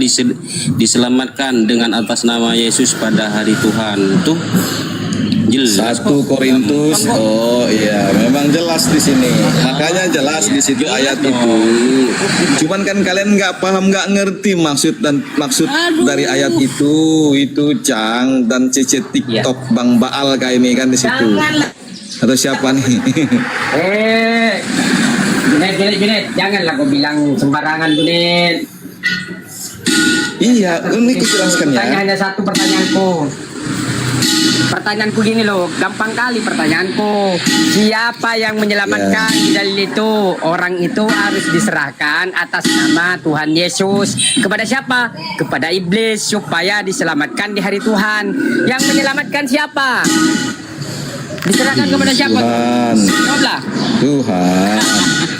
diselamatkan dengan atas nama Yesus pada hari Tuhan. Tuh Jelas 1 Korintus. Oh iya, memang jelas di sini. Makanya jelas di situ ayat itu. Cuman kan kalian nggak paham, nggak ngerti maksud dari ayat itu. Itu Cang dan Cece TikTok Bang Baal kayak ini kan di situ. Atau siapa nih? Junet, janganlah kau bilang sembarangan, Junet. Iya, ini aku jelaskan ya. Hanya satu pertanyaanku. Pertanyaanku gini loh, gampang kali pertanyaanku. Siapa yang menyelamatkan di dalil itu? Orang itu harus diserahkan atas nama Tuhan Yesus. Kepada siapa? Kepada iblis supaya diselamatkan di hari Tuhan. Yang menyelamatkan siapa? Diserahkan kepada siapa? Tuhan. Jawablah. Tuhan.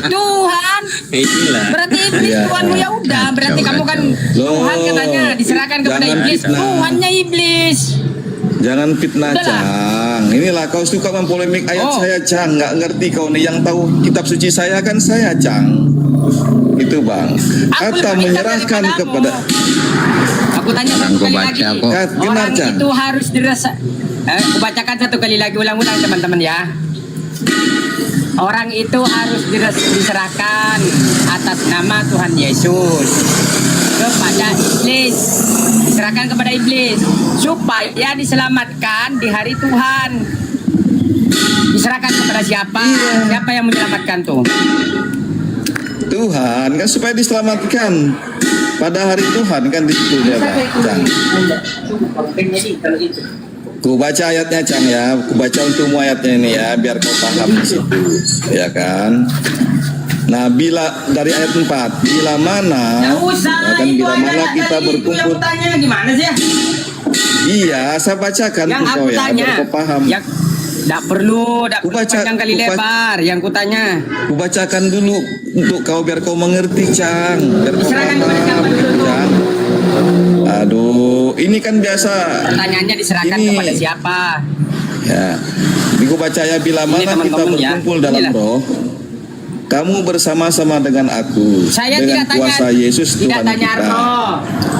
Tuhan. Itulah. Berarti iblis Iya. Tuhanmu ya udah. Berarti kamu kan Tuhan katanya diserahkan kepada Jangan iblis. fitnah. Tuhannya iblis. Jangan fitnah, Udahlah. Cang. Inilah kau suka mempolemik ayat saya, Cang. Nggak ngerti kau nih. Yang tahu kitab suci saya kan saya, Cang. Itu Bang. Aku Kata lebih menyerahkan pintar kepada. daripadamu. Aku tanya satu Aku kali baca lagi. kok. Benar, Orang Cang. itu harus dirasa. Aku bacakan satu kali lagi ulang-ulang teman-teman ya. Orang itu harus diserahkan atas nama Tuhan Yesus kepada iblis. Diserahkan kepada iblis supaya diselamatkan di hari Tuhan. Diserahkan kepada siapa? Siapa yang menyelamatkan tuh? Tuhan kan supaya diselamatkan pada hari Tuhan kan di situ dia, Bang. Cang. Ku baca ayatnya, Cang ya. Ku baca untukmu ayatnya ini ya, biar kau paham di situ. Ya kan? Nah, bila dari ayat 4, bila mana Nggak usah, ya kan, itu bila aja mana lah, kita tadi itu yang berkumpul. aku tanya gimana sih ya? Iya, saya bacakan Yang tuh aku kau ya, tanya, biar kau paham. yang tidak perlu panjang kali lebar. Yang ku tanya, Ku bacakan dulu untuk kau biar kau mengerti, Cang. Biar kau diserahkan kepada siapa paham, dulu? Cang. Aduh, ini kan biasa. Pertanyaannya diserahkan Ini. kepada siapa? Ya, di ku baca ya, bila Ini mana kita teman-teman ya. berkumpul dalam Inilah. roh, kamu bersama-sama dengan aku, Saya dengan tidak tanya, kuasa Yesus tidak Tuhan tanya kita. roh.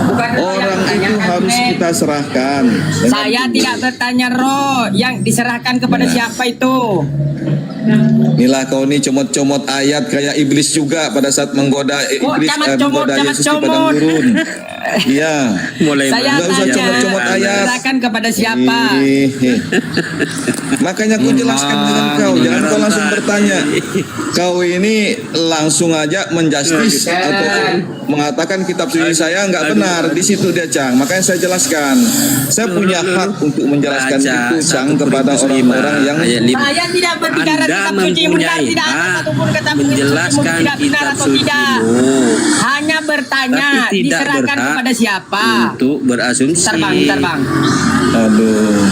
Bukan roh yang Orang itu ditanyakan, harus Junet. kita serahkan. dengan Saya tulus. tidak bertanya roh yang diserahkan kepada Ya. siapa itu. Inilah kau nih comot-comot ayat kayak iblis juga pada saat menggoda iblis, camat comot, menggoda camat Yesus di padang comot. gurun. Iya. Mulai Saya Nggak usah tanya comot-comot ayat. diserahkan kepada siapa? Ih. Makanya aku jelaskan dengan kau, jangan kau langsung bertanya. Kau ini langsung aja menjustis atau mengatakan kitab suci saya nggak benar. Di situ dia, Cang. Makanya saya jelaskan. Saya punya hak untuk menjelaskan itu, Cang, kepada orang-orang yang Saya tidak berbicara kitab suci yang benar, tidak ada satupun kata menjelaskan tidak benar kitab atau tidak. sucimu, Hanya bertanya, tapi tidak diserahkan berhak kepada siapa? untuk berasumsi. Bentar bang. aduh.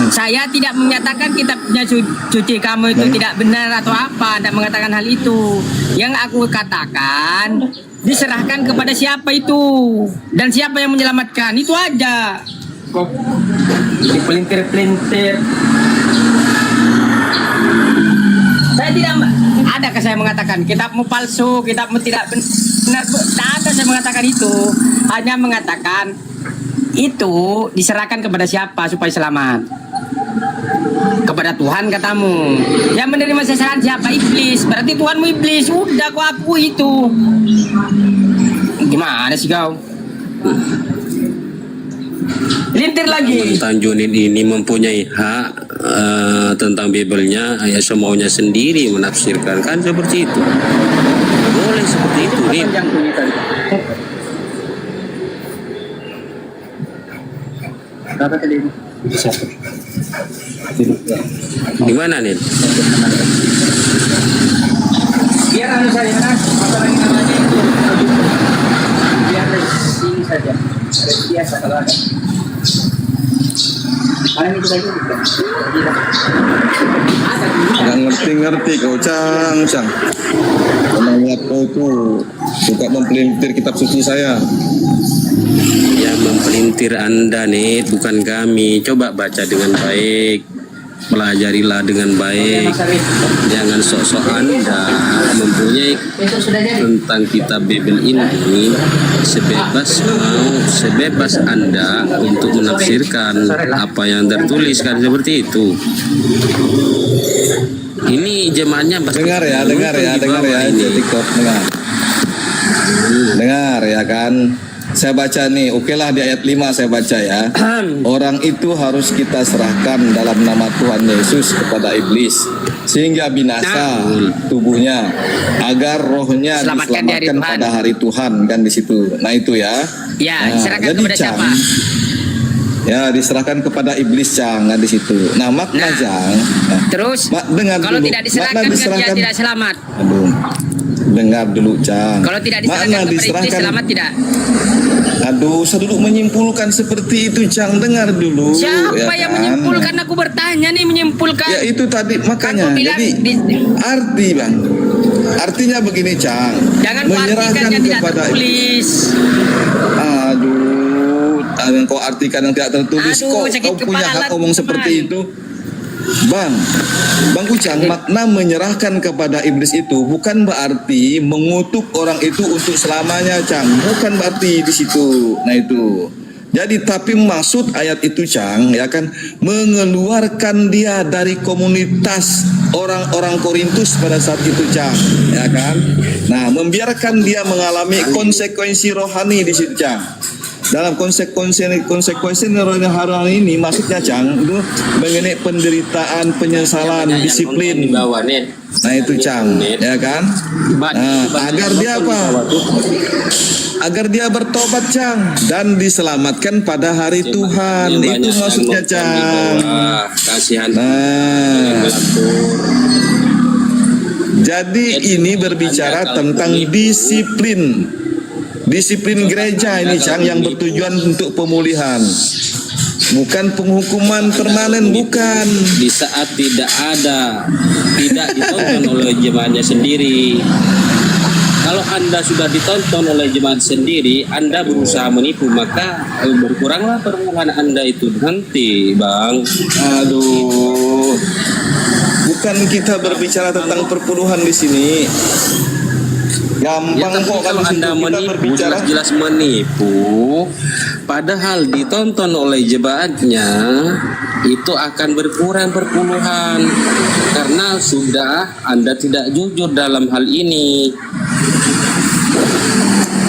Saya tidak menyatakan kitabnya suci kamu itu tidak benar atau apa, tidak mengatakan hal itu. Yang aku katakan diserahkan kepada siapa itu dan siapa yang menyelamatkan, itu aja. Kok dipelintir-pelintir. Saya tidak adakah saya mengatakan kitabmu palsu, kitabmu tidak benar. Tidak ada saya mengatakan itu. Hanya mengatakan itu diserahkan kepada siapa supaya selamat? Kepada Tuhan katamu. Yang menerima sesaran siapa? Iblis. Berarti Tuhanmu iblis. Udah kau aku itu. Gimana sih kau? Lintir lagi. Tentang Junid ini mempunyai hak tentang Bibelnya, ya semaunya sendiri menafsirkan, kan seperti itu. Boleh seperti itu, Nid. Gimana, Nid? Biar anu saya mas, apa lagi namanya itu? Biar dari sini saja. Dari biasa kalau ada. Mana itu lagi? Ada. Nggak ngerti-ngerti kau, Cang. Karena lihat kau tuh suka mempelintir kitab suci saya. Yang mempelintir Anda, Nid, bukan kami. Coba baca dengan baik. pelajarilah dengan baik. Jangan sok-sok Anda mempunyai tentang kitab Bible ini sebebas Anda untuk menafsirkan apa yang tertulis, kan seperti itu. Ini jemaatnya Dengar ya TikTok, dengar ya kan. Saya baca nih, okelah di ayat 5 saya baca ya. Orang itu harus kita serahkan dalam nama Tuhan Yesus kepada iblis sehingga binasa tubuhnya, agar rohnya diselamatkan pada hari Tuhan, kan di situ. Nah itu ya. Ya, Nah, diserahkan jadi kepada siapa? Ya, diserahkan kepada iblis, Cang, kan di situ. Nah, makna Cang. Nah, Terus dengar kalau dulu. tidak diserahkan Makna kan dia tidak selamat. Aduh. Dengar dulu, Cang. Kalau tidak diserahkan kepada iblis selamat tidak? Aduh, saya dulu menyimpulkan seperti itu, Cang. Dengar dulu. Siapa ya yang kan? menyimpulkan? Aku bertanya nih, menyimpulkan. Ya itu tadi makanya. Aku bilang Jadi arti, Bang. Artinya begini, Cang. Jangan kau artikan yang tidak tertulis. Aduh, kau artikan yang tidak tertulis. Aduh, Kau punya hak ngomong seperti itu, Bang Ucang. Makna menyerahkan kepada iblis itu bukan berarti mengutuk orang itu untuk selamanya, Cang. Bukan berarti di situ. Nah itu. Jadi tapi maksud ayat itu, Cang, ya kan, mengeluarkan dia dari komunitas orang-orang Korintus pada saat itu, Cang, ya kan. Nah, membiarkan dia mengalami konsekuensi rohani di situ, Cang. Dalam konsekuensi rohani ini maksudnya, Cang, itu mengenai penderitaan, penyesalan, disiplin. Nah itu, Cang, ya kan. Nah, agar dia apa? Agar dia bertobat, Cang, dan diselamatkan pada hari Tuhan. Itu maksudnya, Cang. Nah, jadi ini berbicara tentang disiplin. Disiplin gereja ini, Cang, yang bertujuan untuk pemulihan, bukan penghukuman permanen, bukan. Di saat tidak ditonton oleh jemaatnya sendiri. Kalau Anda sudah ditonton oleh jemaat sendiri, Anda berusaha menipu, maka berkuranglah permulaan Anda itu nanti, Bang. Aduh, bukan kita berbicara tentang perpuluhan di sini. Gampang Ya, kok kalau Anda menipu, jelas-jelas menipu, padahal ditonton oleh jemaatnya, itu akan berkurang perpuluhan karena sudah Anda tidak jujur dalam hal ini.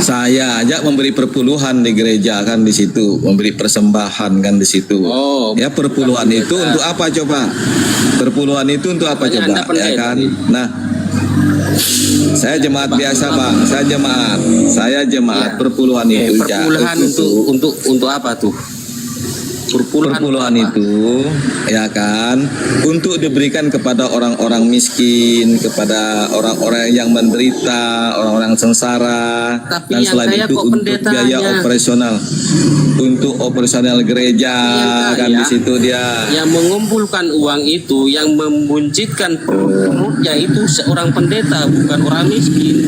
Saya aja memberi perpuluhan di gereja, kan di situ, memberi persembahan, kan di situ. Oh, ya, perpuluhan itu untuk apa coba? Perpuluhan itu untuk apa coba? Ya kan. Nah, saya jemaat biasa, Bang. Saya jemaat perpuluhan itu. Perpuluhan untuk apa tuh? Perpuluhan itu, ya kan, untuk diberikan kepada orang-orang miskin, kepada orang-orang yang menderita, orang-orang sengsara. Tapi dan selain itu untuk biaya operasional, untuk operasional gereja, kan di situ dia. Yang mengumpulkan uang itu, yang membuncitkan perutnya itu seorang pendeta, bukan orang miskin.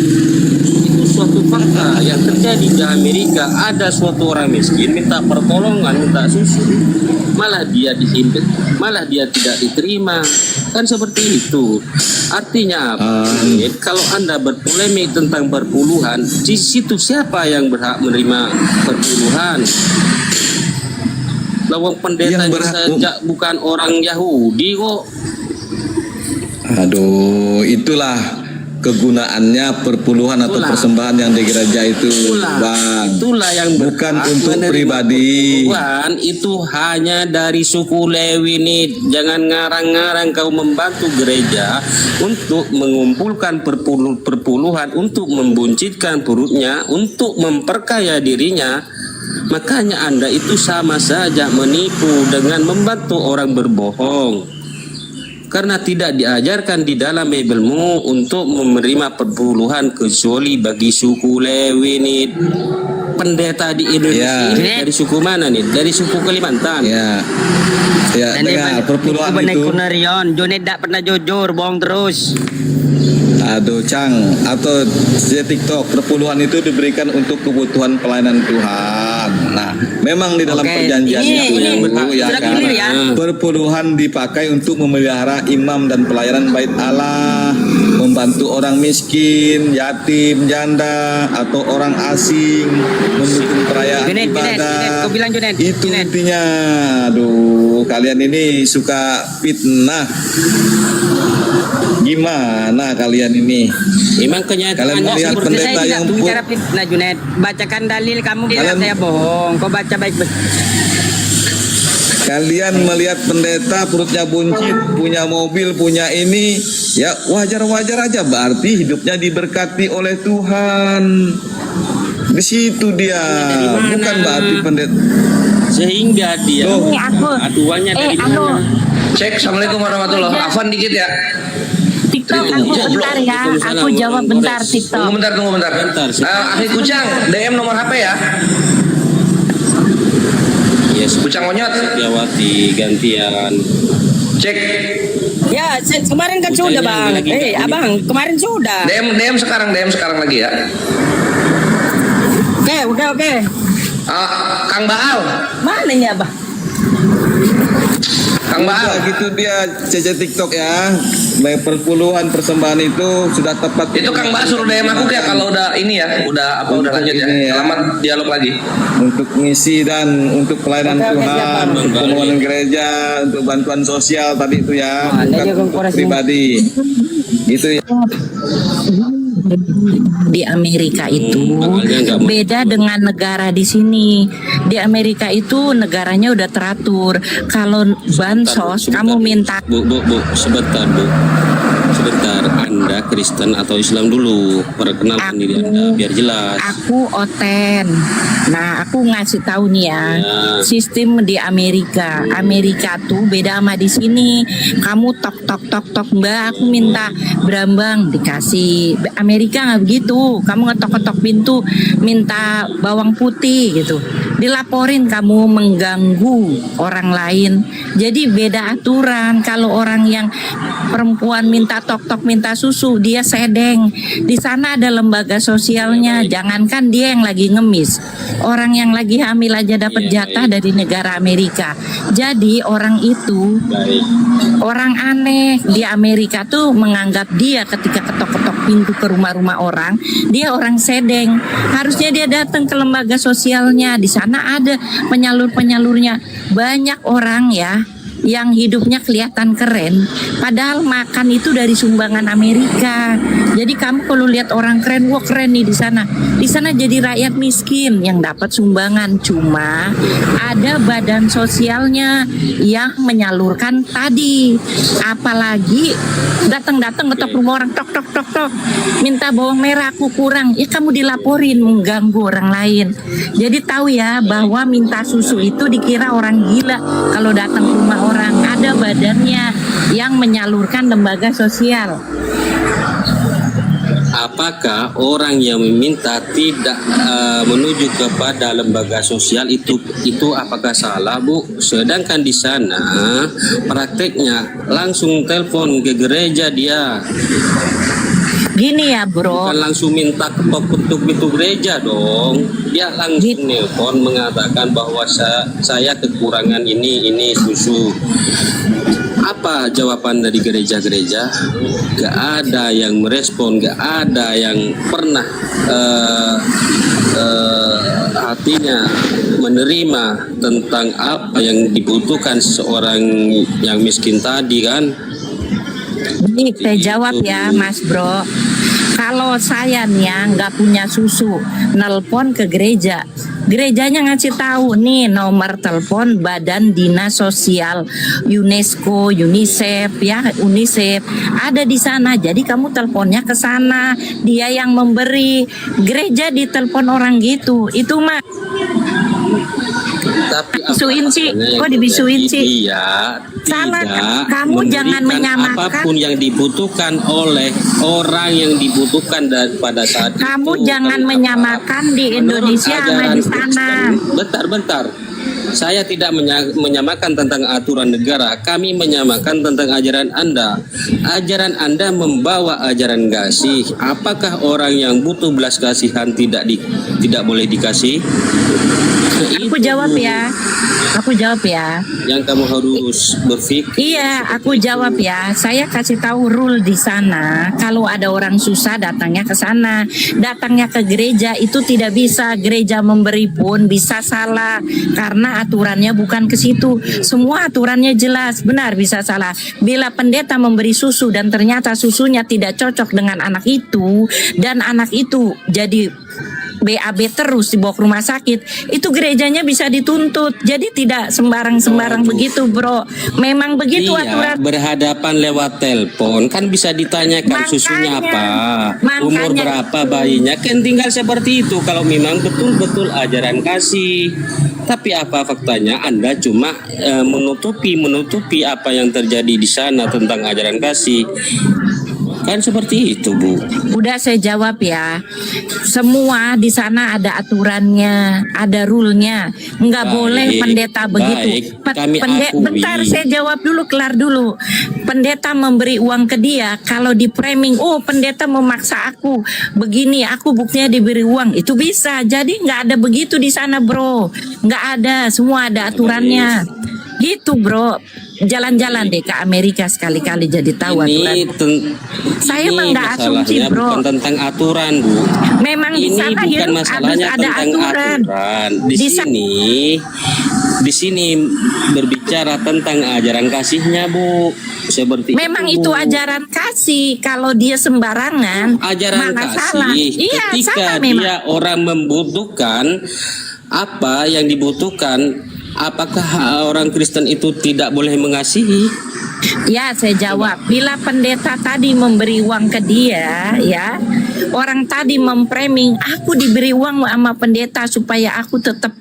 Itu suatu fakta yang terjadi di Amerika. Ada suatu orang miskin minta pertolongan, minta susu, malah dia dihimpit, malah dia tidak diterima, kan seperti itu. Artinya apa? Kalau Anda berpolemik tentang perpuluhan, di situ siapa yang berhak menerima perpuluhan? Lawang pendeta saja bukan orang Yahudi kok. Aduh, itulah kegunaannya perpuluhan atau persembahan yang di gereja itu, Bang. Itulah yang bukan untuk pribadi. Perpuluhan itu hanya dari suku Lewi nih. Jangan ngarang-ngarang kau membantu gereja untuk mengumpulkan perpuluhan, untuk membuncitkan perutnya, untuk memperkaya dirinya. Makanya Anda itu sama saja menipu dengan membantu orang berbohong. Karena tidak diajarkan di dalam Biblemu untuk menerima perpuluhan kecuali bagi suku Lewi nih. Pendeta di Indonesia ini dari suku mana nih? Dari suku Kalimantan. Ya, dengar perpuluhan itu. Jonet tidak pernah jujur, bohong terus. Aduh, Cang, atau di TikTok, perpuluhan itu diberikan untuk kebutuhan pelayanan Tuhan. Nah, memang di dalam Oke, perjanjian ini- itu ini ya sudah kan, clear ya. perpuluhan dipakai untuk memelihara imam dan pelayanan bait Allah, membantu orang miskin, yatim, janda, atau orang asing, mendukung perayaan Junet, ibadah. kau bilang Junet, Itu Junet. intinya. Aduh, kalian ini suka fitnah. Gimana kalian ini? Memang Kalian kenyataannya melihat seperti pendeta Saya yang tidak bicara fitnah Junet. Bacakan dalil, kamu bilang Kalian- saya bohong. Kau baca baik-baik. Kalian melihat pendeta perutnya buncit, punya mobil, punya ini, ya wajar-wajar aja. Berarti hidupnya diberkati oleh Tuhan. Di situ dia, bukan berarti pendeta. sehingga dia Loh. aduannya dari mana? Cek, assalamualaikum warahmatullahi wabarakatuh. Afan dikit ya. TikTok aku bentar ya, aku jawab bentar TikTok. Tunggu bentar. Bentar, sih. Akhi Kucang, DM nomor HP ya. Yes, Kucang monyet. Setiawati gantian. Cek. Ya, kemarin kan sudah bang. Abang, kemarin sudah. DM sekarang lagi ya. Oke. Kang Baal. Mana ini abang? Kang Baal. Ya, gitu dia CC TikTok ya. Baik perpuluhan persembahan itu sudah tepat. Itu Kang Baal suruh DM aku ya kalau udah ini ya, udah lanjut ya. Ini ya. Selamat dialog lagi. Untuk ngisi dan untuk pelayanan Oke, Tuhan, siap, untuk pembangunan gereja, untuk bantuan sosial tadi itu ya, Anda bukan juga untuk korasi. pribadi. Gitu ya. Di Amerika itu Makanya nggak mau- beda dengan negara di sini. Di Amerika itu negaranya udah teratur. Kalau bansos kamu minta Bu, sebentar Bu. Sebentar, Anda Kristen atau Islam dulu? Perkenalkan diri Anda biar jelas. aku oten. Nah, aku ngasih tahu nih ya, sistem di Amerika. Amerika tuh beda sama di sini. Kamu tok Mbak, aku minta berambang dikasih. Amerika nggak begitu. Kamu ngetok pintu minta bawang putih gitu. Dilaporin kamu mengganggu orang lain. Jadi beda aturan. Kalau orang yang perempuan minta tok minta susu, dia sedeng. Di sana ada lembaga sosialnya. Jangankan dia yang lagi ngemis, orang yang lagi hamil aja dapat jatah dari negara Amerika. Jadi orang itu Baik. orang aneh di Amerika tuh menganggap dia ketika ketok-ketok pintu ke rumah-rumah orang, dia orang sedeng. Harusnya dia datang ke lembaga sosialnya. Di sana ada penyalur-penyalurnya. Banyak orang ya yang hidupnya kelihatan keren, padahal makan itu dari sumbangan Amerika. Jadi kamu kalau lihat orang keren, wah keren nih di sana. Di sana jadi rakyat miskin yang dapat sumbangan. Cuma ada badan sosialnya yang menyalurkan tadi. Apalagi datang ngetok rumah orang, tok, minta bawang merah aku kurang, ya kamu dilaporin mengganggu orang lain. Jadi tahu ya bahwa minta susu itu dikira orang gila kalau datang ke rumah orang. Ada badannya yang menyalurkan lembaga sosial. Apakah orang yang meminta tidak menuju kepada lembaga sosial itu apakah salah, Bu? Sedangkan di sana prakteknya langsung telepon ke gereja dia. Gini ya bro, Bukan langsung minta ketok pintu gereja dong. Dia langsung nelpon mengatakan bahwa saya kekurangan ini susu. Apa jawaban dari gereja-gereja? Gak ada yang merespon, gak ada yang pernah artinya menerima tentang apa yang dibutuhkan seorang yang miskin tadi kan. Ini saya jawab ya Mas Bro. Kalau saya nih ya nggak punya susu, nelpon ke gereja. Gerejanya ngasih tahu nih nomor telepon Badan Dinas Sosial UNESCO, UNICEF ya, UNICEF ada di sana. Jadi kamu teleponnya ke sana, dia yang memberi. Gereja ditelepon orang gitu, itu mah. Tapi Bisuin sih, apanya yang kok dibisuin terjadi? sih? Iya, Salah, tidak kamu jangan memberikan menyamakan. apapun yang dibutuhkan oleh orang yang dibutuhkan pada saat Kamu itu. jangan Kan menyamakan di menurut Indonesia sama ajaran di sana. Kristen. Bentar. Saya tidak menyamakan tentang aturan negara. Kami menyamakan tentang ajaran Anda. Ajaran Anda membawa ajaran kasih. Apakah orang yang butuh belas kasihan tidak boleh dikasih? Aku jawab ya. Aku jawab ya. Yang kamu harus berpikir. Iya, aku jawab ya. Saya kasih tahu rule di sana. Kalau ada orang susah, datangnya ke sana. Datangnya ke gereja itu tidak bisa. Gereja memberi pun bisa salah karena aturannya bukan ke situ. Semua aturannya jelas, benar bisa salah. Bila pendeta memberi susu dan ternyata susunya tidak cocok dengan anak itu dan anak itu jadi BAB terus dibawa ke rumah sakit, itu gerejanya bisa dituntut. Jadi tidak sembarang begitu, bro. Memang begitu aturan. Berhadapan lewat telepon kan bisa ditanyakan susunya apa, umur berapa bayinya, kan tinggal seperti itu. Kalau memang betul-betul ajaran kasih. Tapi apa faktanya? Anda cuma menutupi apa yang terjadi di sana tentang ajaran kasih. Kan seperti itu, Bu. Udah saya jawab ya. Semua di sana ada aturannya, ada rule-nya. Nggak boleh pendeta begitu. Bentar saya jawab dulu, kelar dulu. Pendeta memberi uang ke dia, kalau di framing, oh pendeta memaksa aku begini, aku buktinya diberi uang, itu bisa. Jadi nggak ada begitu di sana, bro. Nggak ada, semua ada aturannya. Gitu, bro. Jalan-jalan deh ke Amerika sekali-kali jadi tahu aturan. Saya mah nggak asumsi, bro. Bukan tentang aturan, Bu. Memang di sana bukan masalahnya harus ada aturan. Di sini berbicara tentang ajaran kasihnya, Bu. Seperti memang itu, Bu. Ajaran kasih. Kalau dia sembarangan, ajaran kasih. Salah. Iya, ketika dia orang membutuhkan apa yang dibutuhkan, apakah orang Kristen itu tidak boleh mengasihi? Ya, saya jawab. Bila pendeta tadi memberi uang ke dia, ya, orang tadi memframing, aku diberi uang sama pendeta supaya aku tetap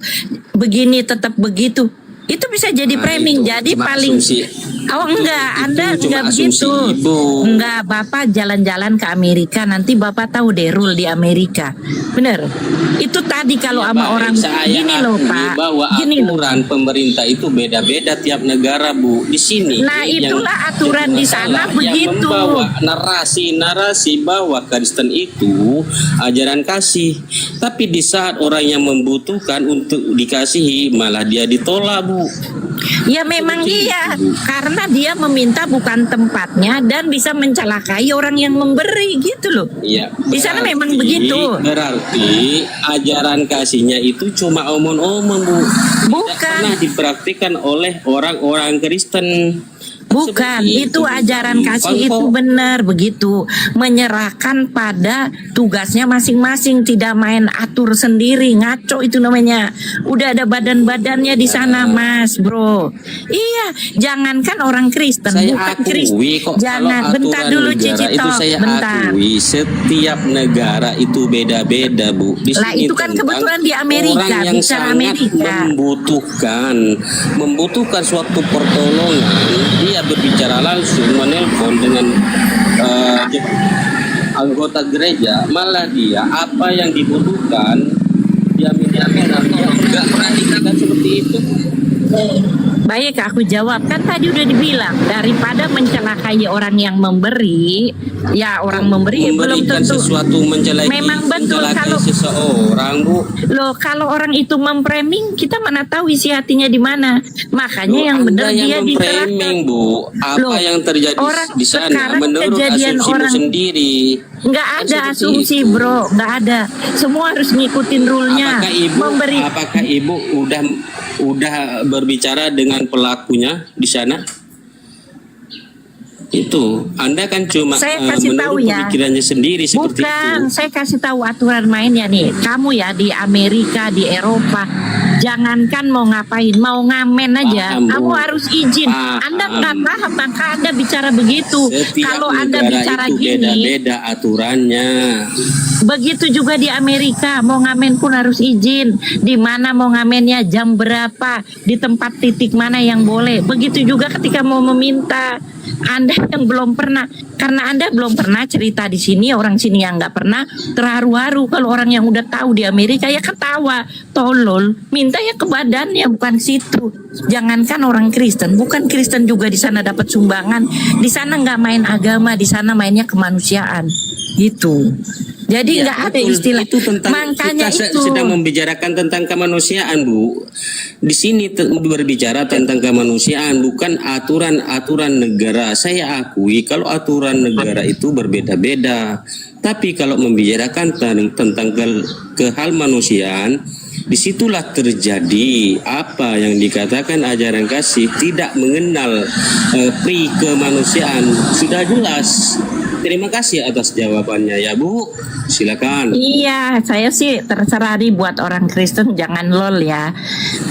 begini, tetap begitu. Itu bisa jadi framing. Jadi paling asumsi. Oh enggak, Anda enggak begitu. Enggak, Bapak jalan-jalan ke Amerika, nanti Bapak tahu deh rule di Amerika. Bener. Itu tadi kalau sama orang gini loh, Pak. Bahwa gini aturan pemerintah itu beda-beda tiap negara, Bu. Di sini. Nah, itulah aturan di sana begitu. Membawa narasi bahwa Kristen itu ajaran kasih. Tapi di saat orang yang membutuhkan untuk dikasihi, malah dia ditolak, Bu. Ya memang iya, karena dia meminta bukan tempatnya dan bisa mencelakai orang yang memberi gitu loh. Iya. Di sana memang begitu. Berarti ajaran kasihnya itu cuma omong-omong, Bu. Bukan. Tidak pernah dipraktikkan oleh orang-orang Kristen. Bukan, itu ajaran kasih itu benar begitu. Menyerahkan pada tugasnya masing-masing, tidak main atur sendiri, ngaco itu namanya. Udah ada badan-badannya di sana, Mas, bro. Iya, jangankan orang Kristen, bukan Kristen. Jangan, bentar dulu Cici itu saya bentar. Akui, setiap negara itu beda-beda, Bu. Lah itu kan kebetulan di Amerika, orang yang bicara sangat Amerika. membutuhkan suatu pertolongan, dia berbicara langsung, menelpon dengan anggota gereja, malah dia apa yang dibutuhkan dia minta tolong. Nggak pernah dikatakan seperti itu. Baik, aku jawab. Kan tadi udah dibilang, daripada mencelakai orang yang memberi, ya orang memberi belum tentu sesuatu memang betul kalau seseorang, Bu. Loh, kalau orang itu memframing, kita mana tahu isi hatinya di mana. Makanya yang benar dia diterapkan, Bu. Apa yang terjadi di sana menurut asumsimu sendiri? Nggak ada asumsi, bro. Nggak ada. Semua harus ngikutin rule-nya. Apakah Ibu udah berbicara dengan pelakunya di sana? Itu Anda kan cuma menurut pemikirannya sendiri seperti itu. Bukan, saya kasih tahu aturan mainnya nih. Kamu ya di Amerika, di Eropa, jangankan mau ngapain, mau ngamen aja, kamu harus izin. Anda nggak paham, maka Anda bicara begitu. Kalau Anda bicara gini, beda-beda aturannya. Begitu juga di Amerika, mau ngamen pun harus izin. Di mana mau ngamennya, jam berapa, di tempat titik mana yang boleh. Begitu juga ketika mau meminta. Anda yang belum pernah, karena Anda belum pernah cerita di sini, orang sini yang nggak pernah terharu-haru. Kalau orang yang udah tahu di Amerika ya ketawa, tolol, minta ya ke badannya bukan situ. Jangankan orang Kristen, bukan Kristen juga di sana dapat sumbangan. Di sana nggak main agama, di sana mainnya kemanusiaan, gitu. Jadi Iya, nggak ada betul. istilah. Itu tentang Makanya kita itu. sedang membicarakan tentang kemanusiaan, Bu. Di sini berbicara tentang kemanusiaan, bukan aturan-aturan negara. Saya akui kalau aturan negara itu berbeda-beda. Tapi kalau membicarakan tentang kemanusiaan, disitulah terjadi apa yang dikatakan ajaran kasih tidak mengenal pri kemanusiaan. Sudah jelas. Terima kasih atas jawabannya ya Bu. Silakan. Iya, saya sih terserah nih buat orang Kristen jangan lol ya.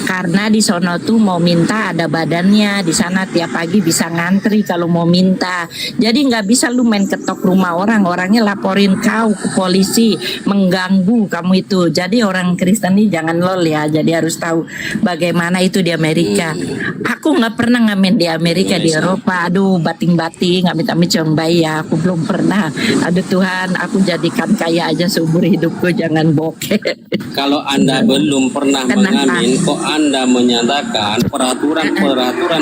Karena di sono tuh mau minta ada badannya, di sana tiap pagi bisa ngantri kalau mau minta. Jadi nggak bisa lu main ketok rumah orang, orangnya laporin kau ke polisi, mengganggu kamu itu. Jadi orang Kristen nih jangan lol ya. Jadi harus tahu bagaimana itu di Amerika. Aku nggak pernah ngamen di Amerika, di Eropa. Aduh, bating-bating, amit-amit ciong bayi ya. Aku belum pernah. Aduh Tuhan, aku jadikan kaya aja seumur hidupku, jangan bokeh. Kalau Anda belum pernah Kenapa? mengamin, kok Anda menyatakan peraturan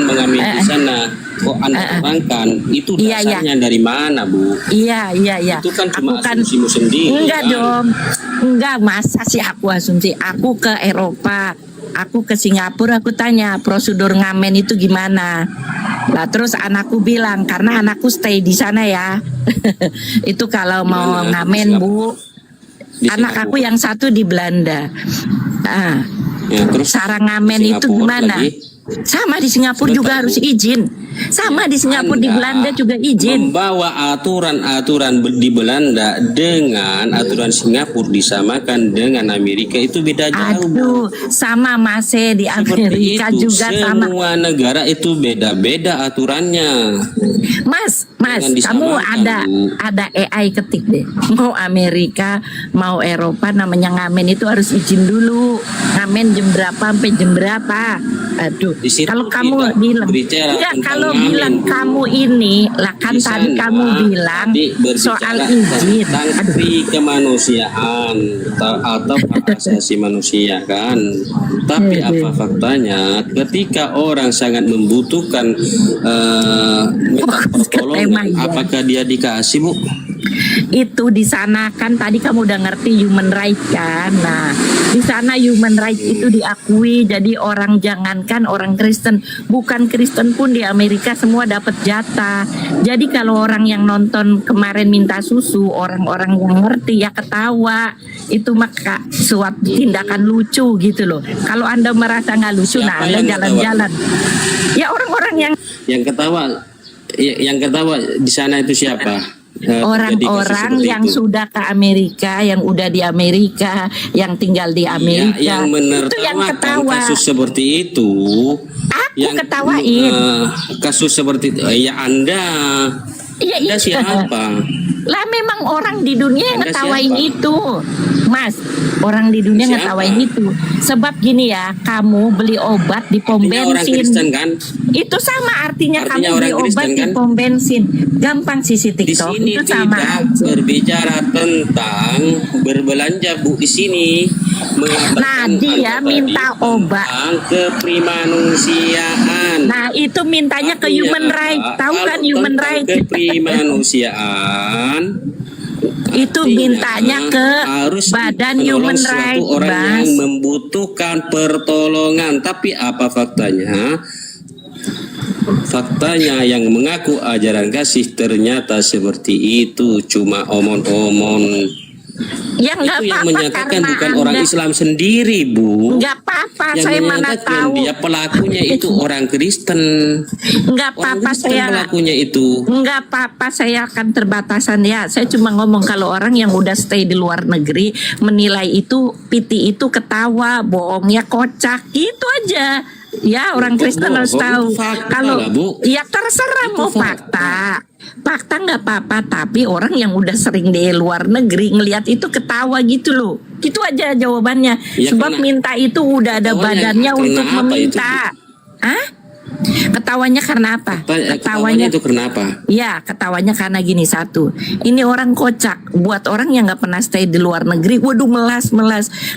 mengamin di sana, kok Anda terangkan, itu Iya, iya. dasarnya dari mana, Bu? Iya. Itu kan cuma Aku kan asumsimu sendiri. enggak kan? dong. Enggak, masa sih aku asumsi. Aku ke Eropa, aku ke Singapura, aku tanya prosedur ngamen itu gimana. Lah terus anakku bilang, karena anakku stay di sana ya. Itu kalau mau Di mana? ngamen, Di Bu. Di Anak Singapura. aku yang satu di Belanda. Ah, Ya, terus cara ngamen di itu Singapura gimana? lagi? Sama di Singapura Sebentar, juga Bu. harus izin. Sama di Singapura, di Anda Belanda juga izin. membawa aturan-aturan di Belanda dengan aturan Singapura disamakan dengan Amerika itu beda jauh. Bu. Aduh, sama Mase di Seperti Amerika itu, juga sama. semua negara itu beda-beda aturannya. Mas, Jangan kamu disamakan, Bu. ada AI ketik deh. Mau Amerika, mau Eropa, namanya ngamen itu harus izin dulu. Ngamen jam berapa sampai jam berapa? Aduh, Di situ kalau tidak kamu bilang, berbicara enggak, tentang kalau ngamen, bilang Bu. kamu ini, lah kan Di tadi sana kamu bilang tadi berbicara soal izin. tentang Aduh, pri kemanusiaan atau hak asasi manusia kan. Tapi apa faktanya ketika orang sangat membutuhkan minta pertolongan, ya. apakah dia dikasih, Bu? Itu di sana kan tadi kamu udah ngerti human right kan. Nah, di sana human right itu diakui. Jadi orang jangankan orang Kristen, bukan Kristen pun di Amerika semua dapat jatah. Jadi kalau orang yang nonton kemarin minta susu, orang-orang yang ngerti ya ketawa. Itu maka suatu tindakan lucu gitu loh. Kalau Anda merasa nggak lucu, Siapa nah Anda yang jalan-jalan. Ya orang-orang yang Yang ketawa di sana itu siapa? orang-orang yang sudah ke Amerika, yang udah di Amerika, yang tinggal di Amerika, yang itu yang menertawakan ketawa. kasus seperti itu. Aku ketawain. Kasus seperti itu, ya Anda. Iya, Anda siapa? Lah memang orang di dunia yang Anda ngetawain siapa? itu, Mas. Orang di dunia Siapa? ngetawain itu. Sebab gini ya, kamu beli obat di pom Artinya orang bensin. Kristen kan? Itu sama artinya Artinya kamu beli orang obat Kristen, di kan? pom bensin. Gampang sisi Di TikTok sini itu sama tidak aja. berbicara tentang berbelanja, Bu. Di sini mengatakan Nah, dia Anda minta tadi obat. tentang keprimanusiaan. Nah, itu mintanya ke Artinya human apa? right. Tahu Kalau kan human tentang right? keprimanusiaan Itu artinya mintanya ke harus badan menolong human suatu right, orang yang Bas. membutuhkan pertolongan. Tapi apa faktanya? Faktanya yang mengaku ajaran kasih ternyata seperti itu, cuma omon-omon. Ya nggak Itu yang apa-apa menyatakan karena bukan orang Anda- Islam sendiri, Bu. Nggak apa-apa, Yang saya mana menyatakan tahu. dia pelakunya itu orang Kristen. Nggak Orang apa-apa Kristen saya. pelakunya itu. Nggak apa-apa, saya akan terbatasan ya. Saya cuma ngomong kalau orang yang udah stay di luar negeri menilai itu piti itu ketawa, bohongnya kocak, itu aja. Ya orang Kristen harus bohong tahu. itu fakta Kalau lah, Bu. ya terserah Itu mau fakta. Fakta nggak apa-apa, tapi orang yang udah sering di luar negeri ngelihat itu ketawa gitu loh. Gitu aja jawabannya. Ya, Sebab karena- minta itu udah ada Ketawanya badannya karena untuk apa itu, meminta. Hah? Ketawanya karena apa? Ketawanya itu kenapa? Ya, ketawanya karena gini, satu, ini orang kocak. Buat orang yang nggak pernah stay di luar negeri, waduh melas.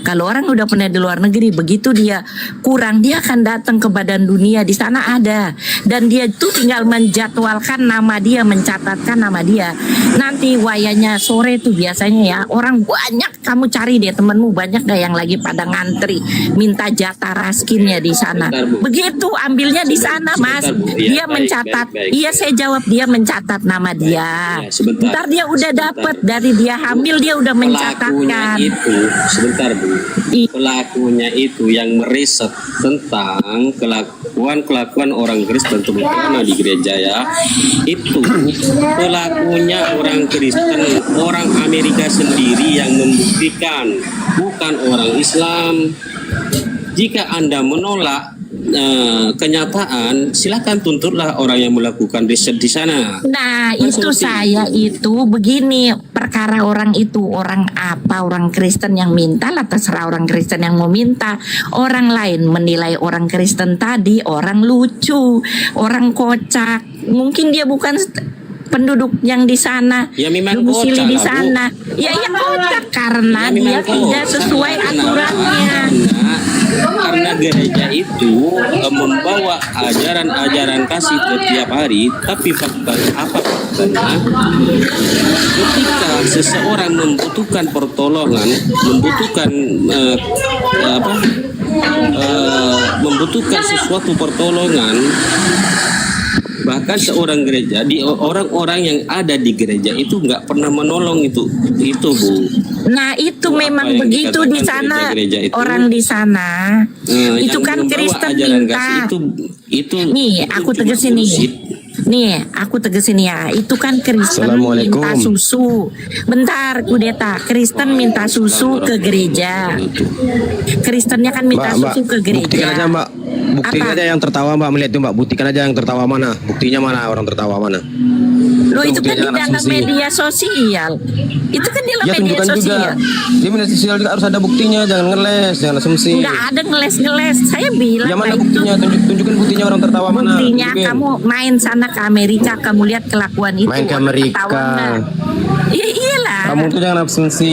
Kalau orang udah pernah di luar negeri, begitu dia kurang, dia akan datang ke Badan Dunia, di sana ada. Dan dia tuh tinggal menjadwalkan nama dia, mencatatkan nama dia. Nanti wayanya sore tuh biasanya ya, orang banyak, kamu cari deh temenmu, banyak gak yang lagi pada ngantri, minta jatah raskinnya di sana. Begitu, ambilnya di sana, Mas. Dia mencatat. Iya, saya jawab, dia mencatat nama dia. Ntar dia udah dapat, dari dia hamil dia udah mencatatkan. Sebentar Bu, pelakunya itu yang meriset tentang kelakuan orang Kristen terutama di gereja ya, itu pelakunya orang Kristen, orang Amerika sendiri yang membuktikan, bukan orang Islam. Jika Anda menolak kenyataan, silakan tuntutlah orang yang melakukan riset di sana. Nah, itu saya itu begini, perkara orang itu orang apa, orang Kristen yang minta lah, terserah orang Kristen yang mau minta. Orang lain menilai orang Kristen tadi orang lucu, orang kocak. Mungkin dia bukan penduduk yang di sana, ya memang domisili kocak di lah, Bu. sana. Ya kocak karena Ya, dia memang tidak kocak. sesuai aturannya. Karena gereja itu membawa ajaran-ajaran kasih setiap hari, tapi faktanya apa faktanya? Ketika seseorang membutuhkan pertolongan, membutuhkan sesuatu pertolongan, bahkan seorang gereja, orang-orang yang ada di gereja itu nggak pernah menolong itu Bu. Nah itu Apa memang yang begitu di dikatakan sana, gereja-gereja itu, orang di sana itu yang kan membawa Kristen ajaran minta. kasih itu Nih aku cuma tegesin nih. bullshit. Nih, aku tegesin ya, itu kan Kristen Assalamualaikum. minta susu. Bentar, Kudeta, Kristen minta susu ke gereja. Kristennya kan minta susu ke gereja. Buktikan aja Mbak. Buktikan Apa? aja yang tertawa Mbak, melihat itu Mbak. Buktikan aja yang tertawa mana. Buktinya mana, orang tertawa mana. Loh, itu kan di buktinya dalam asumsi. media sosial. Itu kan di dalam Ya media tunjukkan juga. sosial. Di media sosial juga harus ada buktinya, jangan ngeles, jangan asumsi. Enggak ada ngeles-ngeles. Saya bilang Ya mana lah itu. buktinya? Tunjukkan buktinya orang tertawa mana. Buktinya Tunjukin. kamu main sana ke Amerika, kamu lihat kelakuan itu. Main ke Amerika. Ketawa nggak? Iya, iyalah. Kamu tuh jangan asumsi.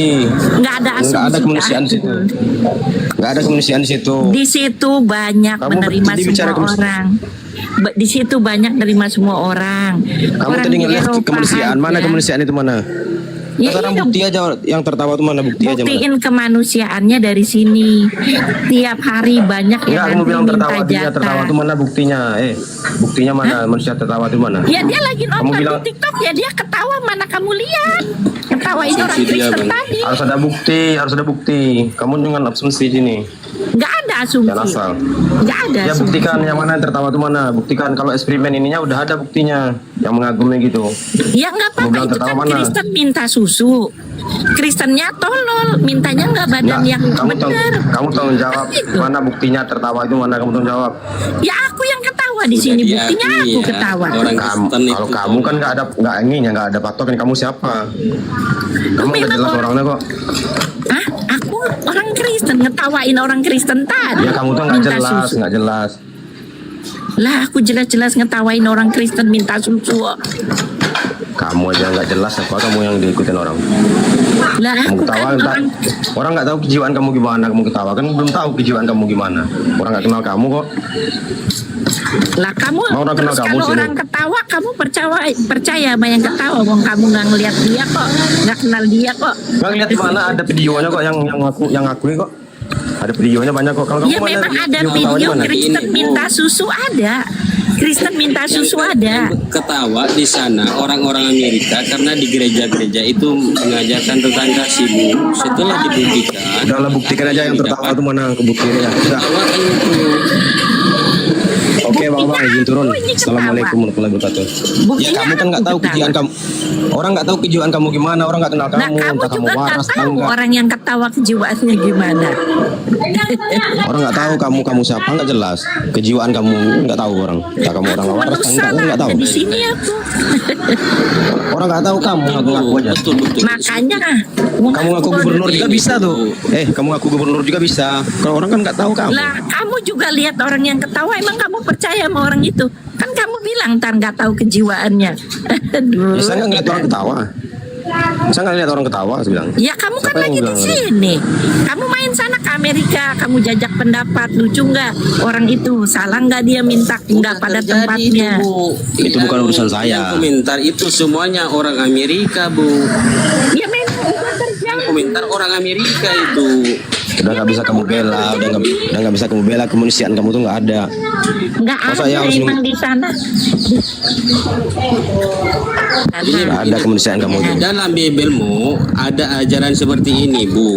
Nggak ada asumsi. Nggak ada kemanusiaan di situ. Nggak ada kemanusiaan di situ. Di situ banyak Kamu menerima jadi bicara semua orang. Di situ banyak menerima semua orang. Kamu Orang tadi di ngelihat Eropa kemanusiaan, mana aja. kemanusiaan itu mana? Ya, Sekarang iya, bukti aja yang tertawa itu mana, bukti aja mana. buktiin kemanusiaannya dari sini. Tiap hari banyak yang Enggak, kamu antri bilang minta tertawa, dia tertawa jatah. itu mana buktinya? Buktinya mana? Manusia tertawa itu mana? Ya dia lagi nonton bilang- di TikTok, ya dia ketawa, mana kamu lihat? Ketawain orang Asumsi dia, Kristen Bang. tadi. Harus ada bukti, harus ada bukti. Kamu jangan asumsi sini. Nggak ada asumsi. Jangan asal. Nggak ada Ya asumsi. buktikan yang mana yang tertawa itu mana. Buktikan kalau eksperimen ininya udah ada buktinya. Yang mengagumi gitu. Ya nggak Kamu apa-apa, bilang itu tertawa kan mana? Kristen minta susu. Kristennya tolol, mintanya nggak badan Nggak, yang benar. kamu tanggung jawab. Itu. Mana buktinya tertawa itu mana, kamu tanggung jawab. Ya aku yang ketawa di sini, Udah buktinya diakui aku ya, ketawa. orang Kamu, Kristen kalau itu kamu kan nggak ininya, nggak ada patokan kamu siapa. Kamu nggak memang jelas orang- orangnya kok. Ah, aku orang Kristen, ngetawain orang Kristen tadi. Ya kamu tuh nggak Minta jelas, susu. nggak jelas. Lah aku jelas-jelas ngetawain orang Kristen minta susu. Kamu aja nggak jelas apa kamu yang diikutin orang. Lah Kamu aku ketawa, kan orang orang nggak tahu kejiwaan kamu gimana, kamu ketawa kan belum tahu kejiwaan kamu gimana. Orang nggak kenal kamu kok. lah kamu Mau orang kenal terus kamu kalau sini. orang ketawa kamu percaya sama yang ketawa, wong kamu nggak ngeliat dia kok, nggak kenal dia kok. Nggak lihat di mana ada videonya kok yang ngakui kok. Ada videonya banyak kok. Kalau Ya kamu memang ada ketawanya video mana? Kristen Ini, Bu. minta susu ada. Kristen minta susu ada. Yang ketawa di sana orang-orang Amerika karena di gereja-gereja itu mengajarkan tentang kasih Bu. Setelah dibuktikan, Udahlah buktikan aja yang tertawa itu mana, kebuktiannya. Sudah. ketawa kan itu. Oke bang, izin turun. Kamu ini ketawa. Assalamualaikum warahmatullahi wabarakatuh. Ya Buktinya kamu kan nggak aku tahu ketawa. kejiwaan kamu. Orang nggak tahu kejiwaan kamu gimana. Orang nggak kenal Nah kamu. kamu Entah kamu juga nggak waras atau tahu enggak. orang yang ketawa kejiwaannya gimana. Orang nggak tahu kamu siapa, nggak jelas. Kejiwaan kamu nggak tahu orang. Entah kamu orang Aku waras atau menusa enggak, nggak tahu. ada di sini aku. Orang nggak tahu kamu ngaku aja. Betul. Makanya Kamu ngaku gubernur juga bisa tuh. Kamu ngaku gubernur juga bisa. Kalau orang kan nggak tahu kamu. Lah kamu juga lihat orang yang ketawa emang kamu percaya sama orang itu? Kan kamu bilang ntar nggak tahu kejiwaannya. Aduh. Ya, saya nggak ngeliat orang ketawa. Saya nggak lihat orang ketawa, saya bilang. Ya kamu kan Siapa yang lagi di bilang itu? sini. Kamu main sana ke Amerika, kamu jajak pendapat, lucu nggak? Orang itu salah nggak dia minta pindah pada tempatnya? Itu bukan urusan saya. Yang komentar itu semuanya orang Amerika, Bu. Ya memang udah terjadi. Yang komentar orang Amerika itu. Udah nggak bisa kamu bela, udah nggak bisa kamu bela, kemanusiaan kamu tuh nggak ada. Nggak Masa ada ya harus emang di sana. Nggak ada kemanusiaan kamu Di tuh. dalam Bibelmu ada ajaran seperti ini, Bu.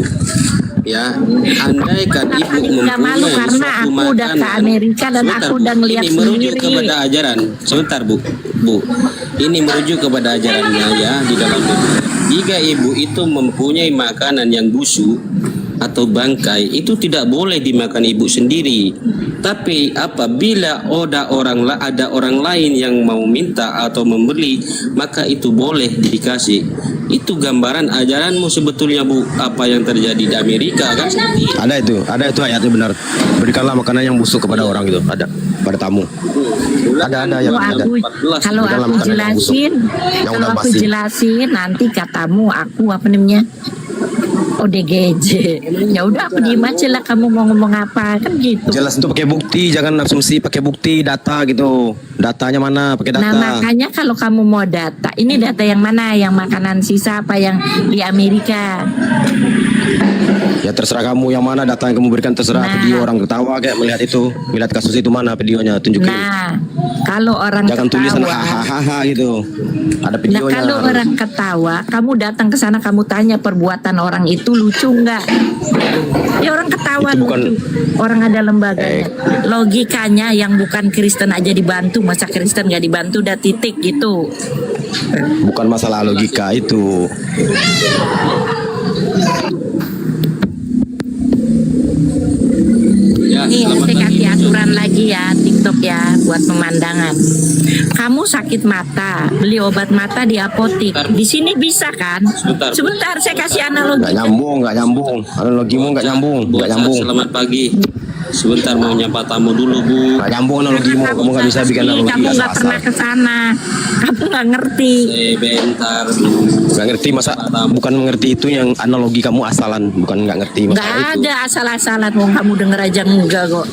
Ya, andaikan ibu Nggak malu mempunyai karena suatu aku udah ke makanan. Amerika dan Sebentar, aku Bu. udah ngeliat Ini merujuk sendiri. kepada ajaran. Sebentar, Bu. Ini merujuk kepada ajarannya ya di dalam Bibel. Jika ibu itu mempunyai makanan yang busuk atau bangkai, itu tidak boleh dimakan ibu sendiri. Tapi apabila ada orang lain yang mau minta atau membeli, maka itu boleh dikasih. Itu gambaran ajaranmu sebetulnya, Bu. Apa yang terjadi di Amerika kan seperti itu. Ada itu ayatnya benar. Berikanlah makanan yang busuk kepada orang gitu. Ada pada tamu. Ada yang ada. Kalau Berikanlah aku makanan yang busuk. jelasin, Yang kalau udah aku basi. jelasin nanti katamu aku apa namanya? ODGJ. Ya udah aku diem aja lah, kamu mau ngomong apa kan gitu. Jelas itu pakai bukti, jangan asumsi, pakai bukti, data gitu. Datanya mana? Pakai data. Nah makanya kalau kamu mau data, ini data yang mana? Yang makanan sisa apa yang di Amerika? Ya terserah kamu yang mana data yang kamu berikan, terserah. Nah. Video orang ketawa kayak melihat kasus itu mana videonya, tunjukin. Nah kalau orang Jangan tulisan ketawa, hahaha gitu. Ada nah videonya. kalau orang ketawa, kamu datang ke sana, kamu tanya perbuatan orang itu lucu nggak? Ya orang ketawa Itu bukan- lucu. Orang ada lembaganya. Logikanya yang bukan Kristen aja dibantu, masa Kristen nggak dibantu? Udah titik gitu. Bukan masalah logika itu. Ya, Nih selamat saya pagi. kasih aturan lagi ya TikTok ya buat pemandangan. Kamu sakit mata, beli obat mata di apotik. Di sini bisa kan? Sebentar. Saya kasih analogi. Nggak nyambung. Analogimu nggak nyambung. Nggak nyambung. Selamat pagi. Sebentar mau nyapa tamu dulu, Bu. Nggak nyambung analogimu. Kamu nggak bisa bikin analogi Kamu nggak asal-asal. pernah ke sana. Kamu nggak ngerti. Bentar. Nggak ngerti masa bukan mengerti itu yang analogi kamu asalan, bukan nggak ngerti Nggak masalah itu. ada asal-asalan. Wong kamu denger aja enggak kok.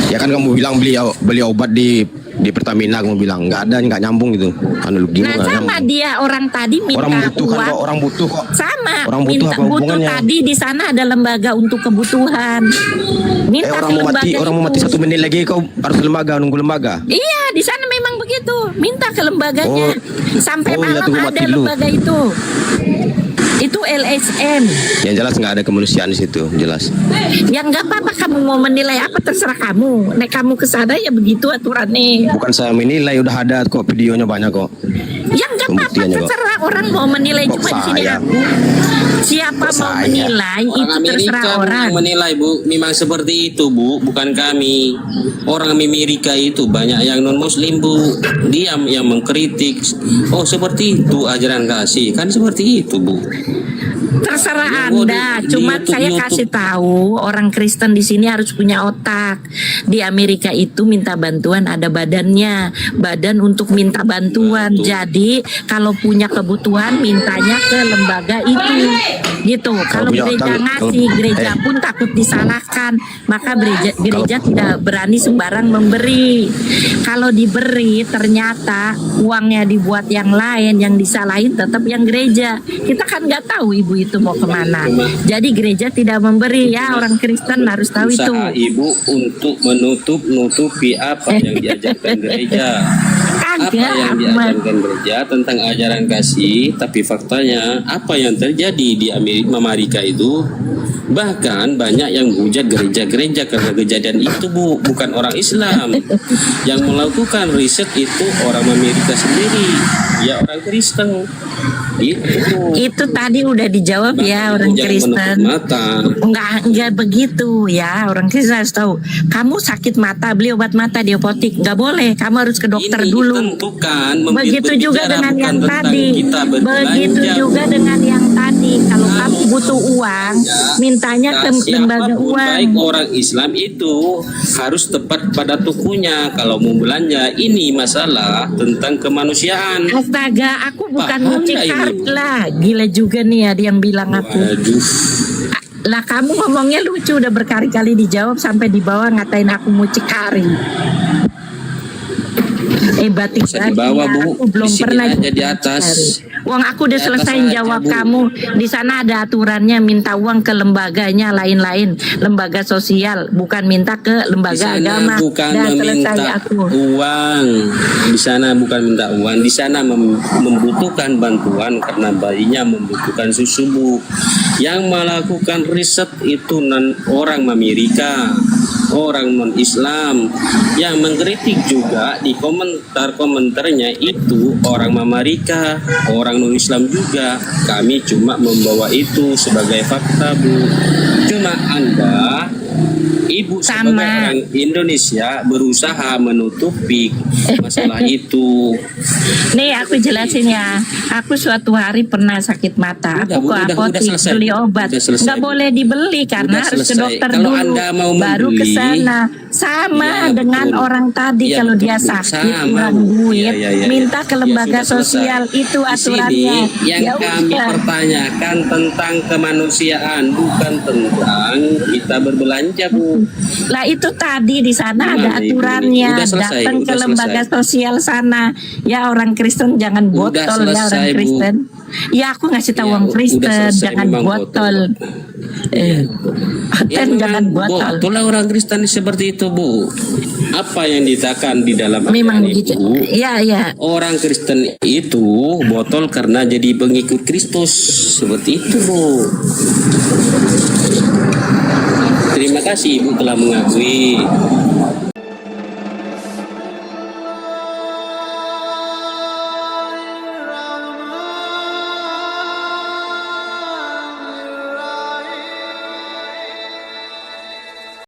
Ya kan kamu bilang beli obat di Pertamina, kamu bilang nggak ada, nggak nyambung gitu. Analogimu Nah nggak sama nyambung. dia orang tadi minta Orang butuh kan uang. kok, orang butuh kok. Sama, Orang butuh minta apa hubungannya? tadi di sana ada lembaga untuk kebutuhan. Minta Orang mau mati, ke orang mau mati itu. 1 menit lagi kau harus lembaga, nunggu lembaga. Iya, di sana memang begitu. Minta ke lembaganya. Sampai Oh, iya, malam tunggu ada mati dulu. lembaga itu. Itu LSM. Yang jelas nggak ada kemanusiaan di situ, jelas. Ya nggak apa-apa kamu mau menilai apa terserah kamu. Nek kamu ke sana ya begitu aturannya. Bukan saya menilai, udah ada kok videonya banyak kok. Ya nggak apa-apa Pembuktiannya kok. terserah orang mau menilai Kok cuma di sini saya? aku. Siapa Kok mau saya? menilai Orang itu terserah Amerika Bu, orang. yang menilai, Bu. Memang seperti itu, Bu, bukan kami. Orang Amerika itu banyak yang non muslim, Bu. Dia yang mengkritik. Oh, seperti itu ajaran kasih. Kan seperti itu, Bu. Terserah Ya, Bu, Anda. di Cuma YouTube- saya YouTube. kasih tahu orang Kristen di sini harus punya otak. Di Amerika itu minta bantuan ada badannya, badan untuk minta bantuan. Jadi kalau punya kebutuhan mintanya ke lembaga itu, gitu. Kalau punya gereja otak, ngasih, gereja pun takut disalahkan, maka gereja tidak berani sembarang memberi. Kalau diberi ternyata uangnya dibuat yang lain, yang disalahin tetap yang gereja. Kita kan nggak tahu ibu itu mau kemana. Jadi gereja tidak memberi ya, orang Kristen harus tahu itu. Usaha ibu untuk nutupi apa yang diajarkan gereja. Apa Kagak, yang Ahmad. diajarkan gereja tentang ajaran kasih, tapi faktanya apa yang terjadi di Amerika itu, bahkan banyak yang hujat gereja-gereja karena kejadian itu, Bu, bukan orang Islam. Yang melakukan riset itu orang Amerika sendiri, ya orang Kristen. Itu tadi udah dijawab ya orang Jangan Kristen. menutup mata. Enggak begitu ya, orang Kristen harus tahu. Kamu sakit mata, beli obat mata di apotik, nggak boleh. Kamu harus ke dokter Ini dulu. tentukan Begitu juga berbicara dengan bukan yang tentang tadi. kita berbelanja, Begitu Bu. juga dengan yang tadi. Kalau kamu butuh uang, mintanya ke lembaga siapapun uang. baik orang Islam itu harus tepat pada tukunya kalau mau belanja. Ini masalah tentang kemanusiaan. Astaga, aku bukan Paham mucik nggak ini? karet lah. Gila juga nih ada yang bilang aku. Waduh. Lah kamu ngomongnya lucu, udah berkali-kali dijawab sampai di bawah ngatain aku mucik karet. Batik Bisa di bawah, Bu. aku belum Di sini pernah aja di atas. Uang aku udah Di atas selesai aja, jawab Bu. kamu. Di sana ada aturannya, minta uang ke lembaganya lain-lain, lembaga sosial, bukan minta ke Di lembaga sana agama. bukan Udah selesai meminta aku. uang. Di sana bukan minta uang. Di sana membutuhkan bantuan karena bayinya membutuhkan susu, Bu. Yang melakukan riset itu orang Amerika, orang non-Islam. Yang mengkritik juga di komentarnya itu orang Amerika, orang non-Islam juga. Kami cuma membawa itu sebagai fakta, Bu. Cuma Anda, Ibu sebagai orang Indonesia berusaha menutupi masalah itu. Nih aku jelasin ya. Aku suatu hari pernah sakit mata. Udah, Aku Bu, ke udah apotek selesai, beli Bu. obat. Udah selesai, Nggak Bu. boleh dibeli karena Udah harus ke selesai. dokter Kalau dulu. Anda mau baru ke membeli, sana. Sama ya, dengan betul. orang tadi Ya, kalau betul, dia Bu. sakit Sama, kurang Bu. duit, Ya, minta ke ya, lembaga sudah selesai. sosial. Itu Di aturannya. sini yang Ya kami udah. pertanyakan tentang kemanusiaan, bukan tentang kita berbelanja, Bu. Lah itu tadi di sana ada Gimana, Ibu? aturannya. Udah selesai, Datang ke udah lembaga selesai. sosial sana. Ya orang Kristen jangan Udah botol ya orang selesai, Bu. Kristen. Ya aku ngasih tahu Ya, orang udah Kristen selesai, jangan memang botol. Ya, Jangan memang botol. betul lah orang Kristen seperti itu, Bu. Apa yang ditekan di dalam Memang agama begitu. itu, Ya ya. orang Kristen itu botol karena jadi pengikut Kristus. Seperti itu, Bu. Terima kasih Ibu telah mengakui.